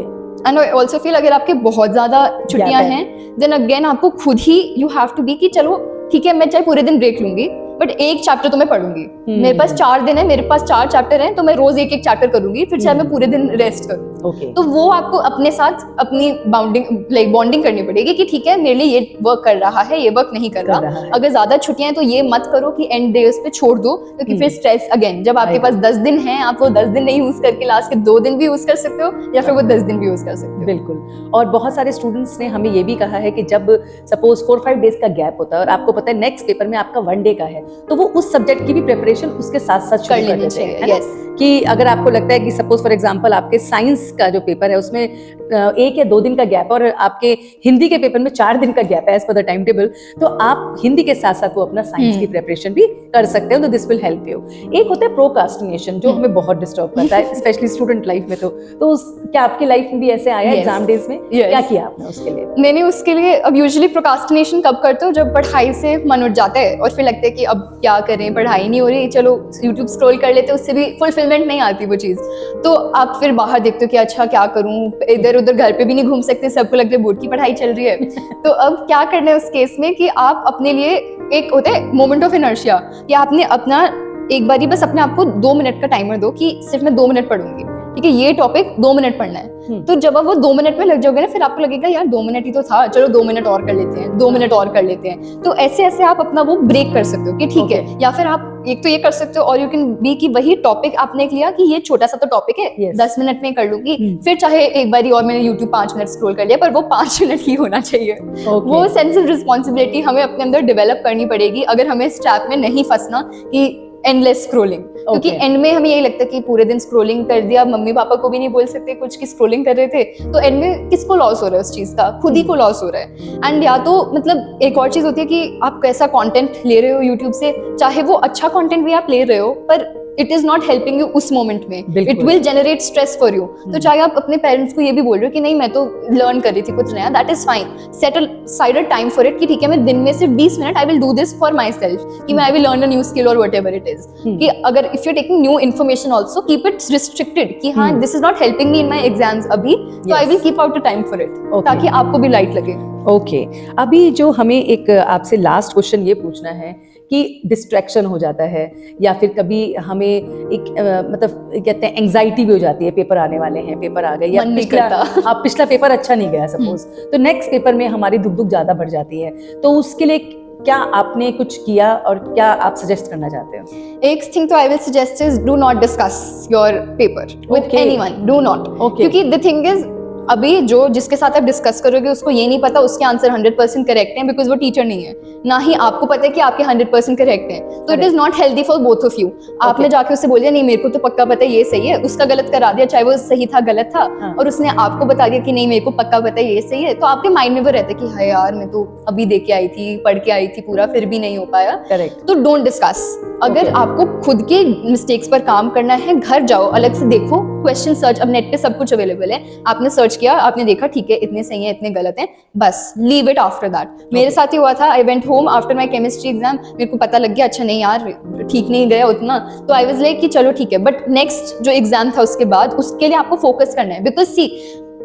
And I also feel अगर आपके बहुत ज्यादा छुट्टियां हैं, देन अगेन आपको खुद ही यू हैव टू बी कि चलो ठीक है मैं चाहे पूरे दिन ब्रेक लूंगी बट एक चैप्टर तो मैं पढ़ूंगी। मेरे पास 4 दिन है, मेरे पास 4 चैप्टर हैं, तो मैं रोज एक चैप्टर करूंगी, फिर चाहे मैं पूरे दिन रेस्ट करूँ। तो वो आपको अपने साथ अपनी बॉन्डिंग करनी पड़ेगी कि ठीक है मेरे लिए ये वर्क कर रहा है, ये वर्क नहीं कर रहा। अगर ज्यादा छुट्टियां हैं तो ये मत करो कि एंड डेज पे छोड़ दो, क्योंकि फिर स्ट्रेस अगेन, जब आपके पास 10 दिन हैं आप वो 10 दिन नहीं यूज करके लास्ट के 2 दिन भी यूज कर सकते हो या फिर वो 10 दिन भी यूज कर सकते हो। बिल्कुल। और बहुत सारे स्टूडेंट्स ने हमें ये भी कहा है कि जब सपोज 4-5 डेज का गैप होता है और आपको पता है नेक्स्ट पेपर में आपका 1 डे का है, तो वो उस सब्जेक्ट की भी प्रिपरेशन उसके साथ साथ कर लेनी चाहिए। यस, कि अगर आपको लगता है कि सपोज फॉर एग्जांपल आपके साइंस का जो पेपर है उसमें 1 या 2 दिन का गैप और आपके हिंदी के पेपर में 4 दिन का गैप है as per the time table, तो आप हिंदी के साथ साथ वो अपना साइंस की प्रिपरेशन भी कर सकते हो। तो दिस विल हेल्प यू। एक होता है प्रोक्रास्टिनेशन जो हमें बहुत डिस्टर्ब करता है स्पेशली स्टूडेंट लाइफ में। तो क्या आपकी लाइफ में भी ऐसे आया एग्जाम डेज में? क्या किया आपने उसके लिए? नहीं उसके लिए अब यूजुअली प्रोक्रास्टिनेशन कब करते हो, जब पढ़ाई से मन उठ जाता है और फिर लगता है कि अब क्या करें, पढ़ाई नहीं हो रही, चलो यूट्यूब स्क्रॉल कर लेते, उससे भी फुलफिलमेंट नहीं आती वो चीज़। तो आप फिर बाहर देखते हो कि अच्छा क्या करूं, इधर उधर घर पे भी नहीं घूम सकते, सबको लगता है बोर्ड की पढ़ाई चल रही है। तो अब क्या करना है उस केस में कि आप अपने लिए एक होता है मोमेंट ऑफ इनर्शिया कि आपने अपना एक बारी बस अपने आप को 2 मिनट का टाइमर दो कि सिर्फ मैं 2 मिनट पढ़ूंगी, ठीक है ये टॉपिक 2 मिनट पढ़ना है। तो जब आप वो 2 मिनट में लग जाओगे ना, फिर आपको लगेगा यार 2 मिनट ही तो था, चलो 2 मिनट और कर लेते हैं, 2 मिनट और कर लेते हैं। तो ऐसे ऐसे आप अपना वो ब्रेक कर सकते हो कि ठीक है, या फिर आप एक तो ये कर सकते हो और यू कैन बी कि वही टॉपिक आपने लिया कि ये छोटा सा तो टॉपिक है, 10 मिनट में कर लूंगी, फिर चाहे एक बारी और मैंने YouTube 5 मिनट स्क्रॉल कर लिया, पर वो 5 मिनट ही होना चाहिए। वो सेंस ऑफ रिस्पॉन्सिबिलिटी हमें अपने अंदर डेवलप करनी पड़ेगी अगर हमें इस ट्रैप में नहीं फंसना कि एंडलेस स्क्रोलिंग। क्योंकि एंड में हमें यही लगता है कि पूरे दिन स्क्रोलिंग कर दिया, मम्मी पापा को भी नहीं बोल सकते कुछ कि स्क्रोलिंग कर रहे थे, तो एंड में किसको लॉस हो रहा है उस चीज का? खुद ही को लॉस हो रहा है। एंड या तो मतलब एक और चीज होती है कि आप कैसा कंटेंट ले रहे हो यूट्यूब से, चाहे वो अच्छा कंटेंट भी आप ले रहे हो पर it is not helping you उस मोमेंट में, it will generate stress for you. तो चाहे आप अपने पेरेंट्स को ये भी बोल रहे हो कि नहीं मैं तो लर्न कर रही थी कुछ नया, that is fine, set aside a time for it कि ठीक है मैं दिन में सिर्फ 20 minute I will do this for my self, कि मैं I will learn a new skill और वट एवर इट इज। कि अगर if you taking new information also keep it restricted कि हाँ this is not helping me in my exams अभी, तो I will keep out a time for it, ताकि आपको भी लाइट लगे। ओके, अभी जो हमें एक आपसे लास्ट क्वेश्चन ये पूछना है कि डिस्ट्रैक्शन हो जाता है, या फिर कभी हमें एक मतलब कहते हैं एंग्जाइटी भी हो जाती है, पेपर आने वाले हैं, पेपर आ गए, या मन नहीं पिछला करता। पिछला पेपर अच्छा नहीं गया सपोज, तो नेक्स्ट पेपर में हमारी धुक ज़्यादा बढ़ जाती है। तो उसके लिए क्या आपने कुछ किया और क्या आप सजेस्ट करना चाहते हो? एक थिंग तो I will suggest is do not discuss your paper with Okay. Anyone, do not. Okay. क्योंकि द थिंग इज अभी जो जिसके साथ आप डिस्कस करोगे उसको ये नहीं पता उसके आंसर 100% करेक्ट हैं, बिकॉज वो टीचर नहीं है, ना ही आपको पता है कि आपके 100% करेक्ट हैं। तो it is not healthy for both of you. आपने जाके उससे बोल दिया नहीं मेरे को तो पक्का पता है ये सही है, उसका गलत करा दिया, चाहे वो सही था गलत था, हाँ. और उसने आपको बता दिया कि नहीं मेरे को पक्का पता है ये सही है, तो आपके माइंड में वो रहता है कि हाय यार मैं तो अभी दे के आई थी, पढ़ के आई थी पूरा, फिर भी नहीं हो पाया। करेक्ट। तो डोंट डिस्कस। अगर Okay. आपको खुद के मिस्टेक्स पर काम करना है, घर जाओ, अलग से देखो, क्वेश्चन सर्च, अब नेट पे सब कुछ अवेलेबल है, आपने सर्च किया, आपने देखा ठीक है इतने सही है इतने गलत हैं, बस लीव इट आफ्टर दैट। मेरे साथ ही हुआ था, I went home after my chemistry exam, मेरे को पता लग गया अच्छा नहीं यार ठीक नहीं गया उतना, तो आई वाज लाइक कि चलो ठीक है, बट नेक्स्ट जो एग्जाम था उसके बाद उसके लिए आपको फोकस करना है, because see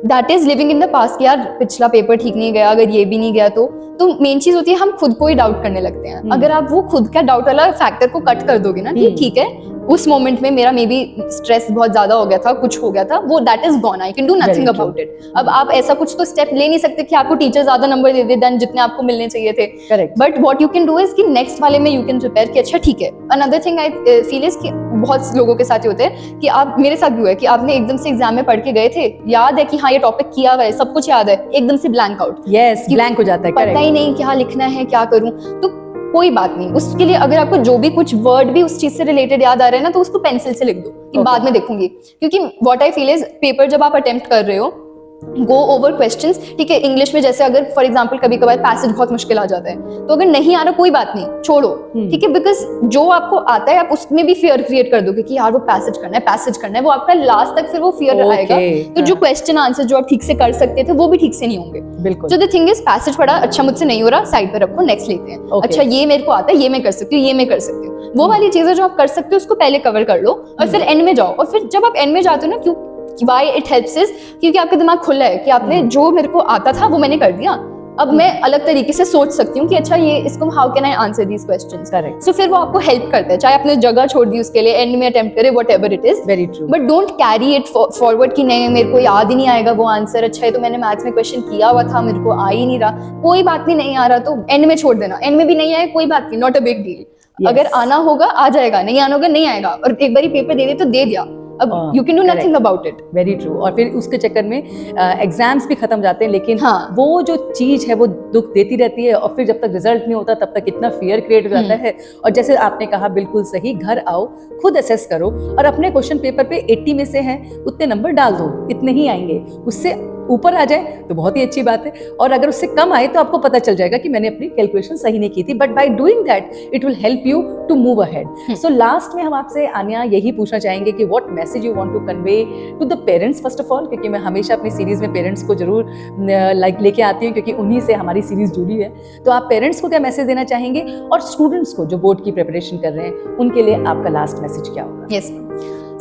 that is living in the past कि यार पिछला पेपर ठीक नहीं गया, अगर ये भी नहीं गया तो मेन चीज होती है हम खुद को ही डाउट करने लगते हैं। अगर आप वो खुद का डाउट वाला फैक्टर को कट कर दोगे ना कि ठीक है उस मोमेंट में मेरा मे बी स्ट्रेस बहुत ज्यादा हो गया था, कुछ हो गया था, वो that is gone, I can do nothing about it. अब आप ऐसा कुछ तो स्टेप ले नहीं सकते कि आपको टीचर ज्यादा नंबर दे दे देन जितने आपको मिलने चाहिए थे, correct. But what you can do is कि नेक्स्ट वाले में यू कैन प्रिपेयर कि अच्छा ठीक है। Another thing I feel is कि बहुत लोगों के साथ ही होते हैं कि आप, मेरे साथ भी हुआ है कि आपने एकदम से एग्जाम में पढ़ के गए थे, याद है कि हाँ ये टॉपिक किया हुआ है, सब कुछ याद है, एकदम से ब्लैंक आउट, यस, ब्लैंक हो जाता है, पता ही नहीं क्या लिखना है क्या करूं। तो कोई बात नहीं, उसके लिए अगर आपको जो भी कुछ वर्ड भी उस चीज से रिलेटेड याद आ रहे हैं ना, तो उसको पेंसिल से लिख दो कि बाद में देखूंगी। क्योंकि what I feel is paper जब आप अटेम्प्ट कर रहे हो, गो ओवर क्वेश्चंस, ठीक है, इंग्लिश में जैसे अगर फॉर एग्जांपल कभी कभार पैसेज बहुत मुश्किल आ जाता है, तो अगर नहीं आ रहा कोई बात नहीं, छोड़ो, ठीक है, बिकॉज जो आपको आता है आप उसमें भी फियर क्रिएट कर दोगे कि यार वो पैसेज करना है, पैसेज करना है, वो आपका लास्ट तक फिर वो फियर आएगा, तो जो क्वेश्चन आंसर जो आप ठीक से कर सकते थे वो भी ठीक से नहीं होंगे। बिल्कुल। So the thing is passage पढ़ा, अच्छा मुझसे नहीं हो रहा, साइड पर रखो, नेक्स्ट लेते हैं। अच्छा ये मेरे को आता है, ये मैं कर सकती हूँ, ये मैं कर सकती हूँ, वो वाली चीजें जो आप कर सकते हो उसको पहले कवर कर लो, और फिर एंड में जाओ। और फिर जब आप एंड में जाते हो ना, क्यों why it helps is क्योंकि आपका दिमाग खुला है कि आपने जो मेरे को आता था वो मैंने कर दिया, अब मैं अलग तरीके से सोच सकती हूँ कि अच्छा ये इसको how can I answer these questions. Correct. So फिर वो आपको हेल्प करता है, चाहे आपने जगह छोड़ दी उसके लिए, एंड में अटेम्प्ट करे, what ever it is, very true, but don't carry it forward कि नहीं मेरे को याद ही नहीं आएगा वो आंसर, अच्छा है तो मैंने मैथ्स में क्वेश्चन किया हुआ था, मेरे को आ ही नहीं रहा, कोई बात नहीं आ रहा तो एंड में छोड़ देना, एंड में भी नहीं आया कोई बात नहीं, नॉट अ बिग डील। अगर आना होगा आ जाएगा, नहीं आना होगा नहीं आएगा, और एक बार पेपर दे दे तो दे दिया, अब you can do nothing about it. Very true. और फिर उसके चक्कर में एग्जाम्स भी खत्म जाते हैं, लेकिन हाँ, वो जो चीज है वो दुख देती रहती है, और फिर जब तक रिजल्ट नहीं होता तब तक इतना फियर क्रिएट हो जाता है। और जैसे आपने कहा बिल्कुल सही, घर आओ, खुद असेस करो, और अपने क्वेश्चन पेपर पे 80 में से हैं उतने नंबर डाल दो, इतने ही आएंगे, उससे ऊपर आ जाए तो बहुत ही अच्छी बात है, और अगर उससे कम आए तो आपको पता चल जाएगा कि मैंने अपनी कैलकुलेशन सही नहीं की थी, but by doing that it will help you to move ahead. So last में हम आपसे आन्या यही पूछना चाहेंगे कि what message you want to convey to the parents first of all, क्योंकि मैं हमेशा अपनी सीरीज में पेरेंट्स को जरूर लेके आती हूँ, क्योंकि उन्हीं से हमारी सीरीज जुड़ी है। तो आप पेरेंट्स को क्या मैसेज देना चाहेंगे, और स्टूडेंट्स को जो बोर्ड की प्रिपरेशन कर रहे हैं उनके लिए आपका लास्ट मैसेज क्या होगा? यस,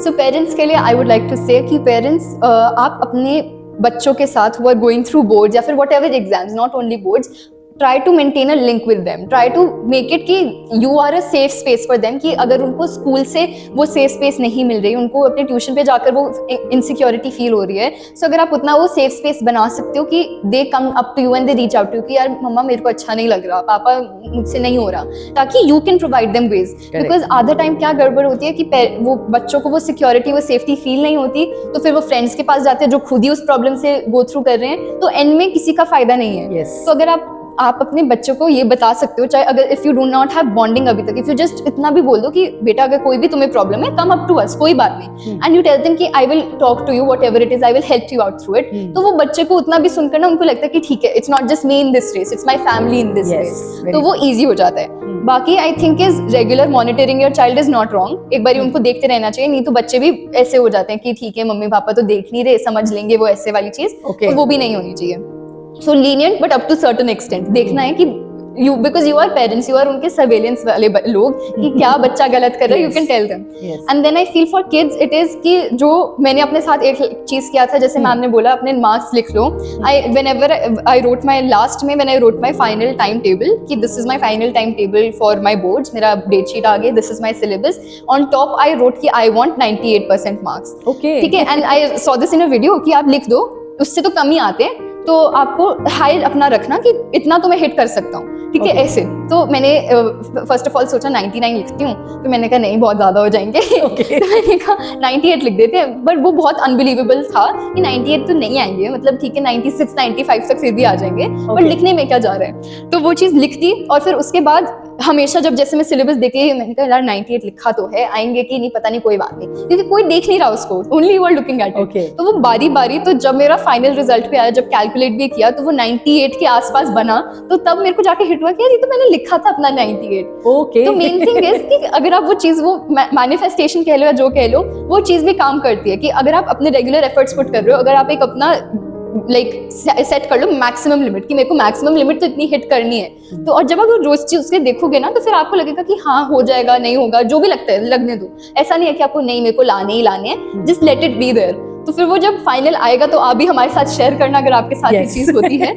सो पेरेंट्स के लिए आई वुड लाइक टू से कि पेरेंट्स आप अपने बच्चों के साथ who are going through boards या फिर whatever exams, not only boards, try to maintain a link with them, try to make it कि you are a safe space for them, कि अगर उनको स्कूल से वो सेफ स्पेस नहीं मिल रही, उनको अपने ट्यूशन पे जाकर वो इनसिक्योरिटी फील हो रही है, सो अगर आप उतना वो सेफ स्पेस बना सकते हो कि they come up to you and they reach out to कि यार मम्मा मेरे को अच्छा नहीं लग रहा, पापा मुझसे नहीं हो रहा, ताकि you can provide them ways. Because आधा टाइम क्या गड़बड़ होती है कि वो बच्चों को वो सिक्योरिटी वो सेफ्टी फील नहीं होती, तो फिर वो फ्रेंड्स के पास जाते हैं जो खुद ही उस प्रॉब्लम से गो थ्रू कर रहे हैं, तो एंड में किसी का फायदा नहीं है। तो अगर आप अपने बच्चों को ये बता सकते हो, चाहे अगर if you do not have bonding अभी तक, इफ यू जस्ट इतना भी बोल दो कि बेटा अगर कोई भी तुम्हें प्रॉब्लम है कम अप टू अस, कोई बात नहीं, एंड यू टेल देम कि I will talk to you whatever it is, I will help you out through it, तो वो बच्चे को उतना भी सुनकर ना उनको लगता है कि ठीक है, it's not just me in this race, it's my family in this race, तो वो इजी हो जाता है। बाकी I think is regular monitoring your child is not wrong, एक बार उनको देखते रहना चाहिए, नहीं तो बच्चे भी ऐसे हो जाते हैं कि ठीक है मम्मी पापा तो देख नहीं रहे, समझ लेंगे वो ऐसे वाली चीज, तो वो भी नहीं होनी चाहिए। So lenient but up to certain extent, देखना है कि you because you are parents, you are उनके surveillance वाले लोग कि क्या बच्चा गलत कर रहा है, you can tell them. Yes. And then I feel for kids it is कि जो मैंने अपने साथ एक चीज किया था, जैसे मैम ने बोला अपने मार्क्स लिख लो. Whenever I wrote my last में when I wrote my final timetable कि this is my final timetable for my boards, मेरा डेट शीट आ गई, this is my syllabus. On top I wrote कि I want 98% marks. Okay. ठीक है, and I saw this in a video कि आप लिख दो, उससे तो कम ही आते हैं, तो आपको हाई अपना रखना कि इतना तो मैं हिट कर सकता हूँ. ठीक है, ऐसे. तो मैंने फर्स्ट ऑफ ऑल सोचा 99 लिखती हूँ, तो मैंने कहा नहीं बहुत ज्यादा हो जाएंगे. तो मैंने कहा 98 लिख देते हैं, बट वो बहुत अनबिलीवेबल था कि 98 तो नहीं आएंगे, मतलब ठीक है 96 95 तक फिर भी आ जाएंगे, पर लिखने में क्या जा रहा है. तो वो चीज लिख दी, और फिर उसके बाद हमेशा जब जैसे मैं सिलेबस देखे मैंने कहा यार 98 लिखा तो है, आएंगे कि नहीं पता नहीं, कोई बात नहीं, क्योंकि कोई देख नहीं रहा उसको, only you are looking at it. तो वो बारी बारी, तो जब मेरा फाइनल रिजल्ट पे आया, जब कैलकुलेट भी किया, तो वो 98 के आसपास बना, तो तब मेरे को जाके हिट हुआ कि यार ये तो मैंने लिखा था अपना 98. Okay. तो मेन थिंग इज कि अगर आप वो चीज, वो मैनिफेस्टेशन कह लो या जो कह लो, वो चीज भी काम करती है कि अगर आप अपने रेगुलर एफर्ट्स पुट कर रहे हो, अगर आप एक अपना लाइक सेट कर लो मैक्सिमम लिमिट कि मेरे को मैक्सिमम लिमिट तो इतनी हिट करनी है, तो और जब आप रोज चीज उसके देखोगे ना, तो फिर आपको लगेगा कि हाँ हो जाएगा, नहीं होगा, जो भी लगता है लगने दो. ऐसा नहीं है कि आपको नहीं मेरे को लाने ही लाने हैं, just let it be there. तो फिर वो जब फाइनल आएगा तो आप भी हमारे साथ शेयर करना अगर आपके साथ ये चीज होती है.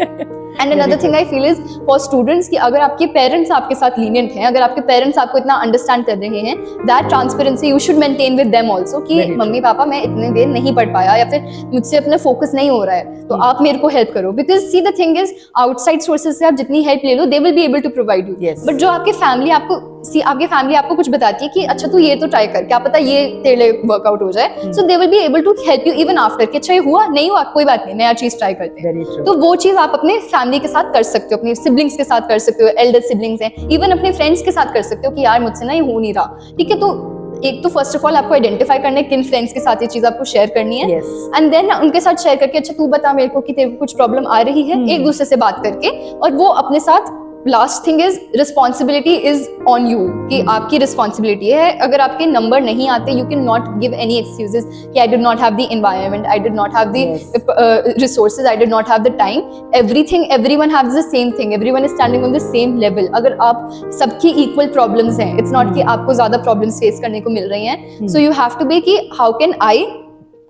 And another thing I feel is for students कि अगर आपके पेरेंट्स आपके साथ लीनियंट हैं, अगर आपके पेरेंट्स आपको इतना अंडरस्टैंड कर रहे हैं, that transparency you should maintain with them also कि मम्मी पापा मैं इतने देर नहीं पढ़ पाया, या फिर मुझसे अपना फोकस नहीं हो रहा है, तो आप मेरे को हेल्प करो. Because see the thing is outside sources से आप जितनी हेल्प ले लो, they will be able to provide you. But जो आपके फैमिली आपको कुछ बताती है कि अच्छा तू ये तो ट्राई कर, क्या पता ये तेरे लिए वर्कआउट हो जाए, so they will be able to help you even after कि अच्छा ये हुआ नहीं हुआ कोई बात नहीं, नया चीज ट्राई करते हैं. तो वो चीज आप अपने फैमिली के साथ कर सकते हो, अपने सिबलिंग्स के साथ कर सकते हो, एल्डर सिबलिंग्स हैं, इवन अपने फ्रेंड्स के साथ कर सकते हो कि यार मुझसे ना ये हो नहीं रहा. ठीक है, तो एक तो फर्स्ट ऑफ ऑल आपको आइडेंटिफाई करना है किन फ्रेंड्स के साथ ये चीज आपको शेयर करनी है, एंड देन उनके साथ शेयर करके अच्छा तू बता मेरे को कि तेरे को कुछ प्रॉब्लम आ रही है, एक दूसरे से बात करके, और वो अपने साथ. Last thing is responsibility is on you कि आपकी रिस्पॉन्सिबिलिटी है. अगर आपके नंबर नहीं आते, you can not give any excuses कि I did not have the environment, I did not have the resources, I did not have the time. Everything, everyone haves the same thing, everyone is standing on the same level. अगर आप सबकी equal problems हैं, it's not कि आपको ज्यादा problems face करने को मिल रही हैं, so you have to be कि how can I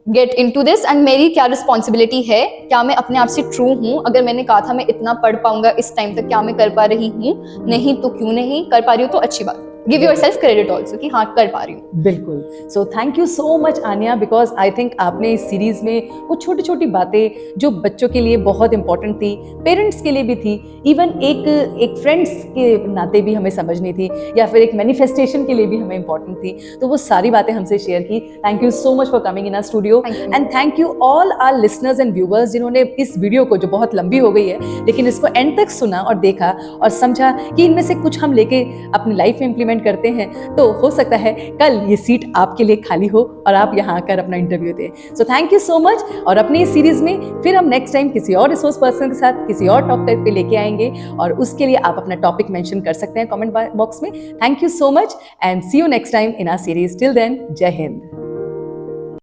get into this, and मेरी क्या रिस्पॉन्सिबिलिटी है, क्या मैं अपने आप से ट्रू हूँ. अगर मैंने कहा था मैं इतना पढ़ पाऊंगा इस टाइम तक, क्या मैं कर पा रही हूँ, नहीं तो क्यों नहीं कर पा रही हूँ, तो अच्छी बात. गिव योरसेल्फ क्रेडिट आल्सो कि हाँ कर पा रही हूँ. बिल्कुल. So thank you so much Anya, because I think आपने इस सीरीज में वो छोटी छोटी बातें जो बच्चों के लिए बहुत इंपॉर्टेंट थी, पेरेंट्स के लिए भी थी, इवन एक फ्रेंड्स के नाते भी हमें समझनी थी, या फिर एक मैनिफेस्टेशन के लिए भी हमें इंपॉर्टेंट थी, तो वो सारी बातें हमसे शेयर की. Thank you so much for coming in our studio, and thank you all our listeners and viewers जिन्होंने इस वीडियो को, जो बहुत लंबी हो गई है, लेकिन इसको एंड तक सुना और देखा और समझा कि इनमें से कुछ हम लेके अपनी लाइफ में इंप्लीमेंट करते हैं, तो हो सकता है कल ये सीट आपके लिए खाली हो और आप यहाँ आकर अपना इंटरव्यू दें. सो थैंक यू सो मच. और अपनी इस सीरीज में फिर हम नेक्स्ट टाइम किसी और रिसोर्स पर्सन के साथ किसी और टॉपिक पे लेके आएंगे, और उसके लिए आप अपना टॉपिक मेंशन कर सकते हैं कमेंट बॉक्स में. Thank you so much and see you next time in our series. Till then, जय हिंद.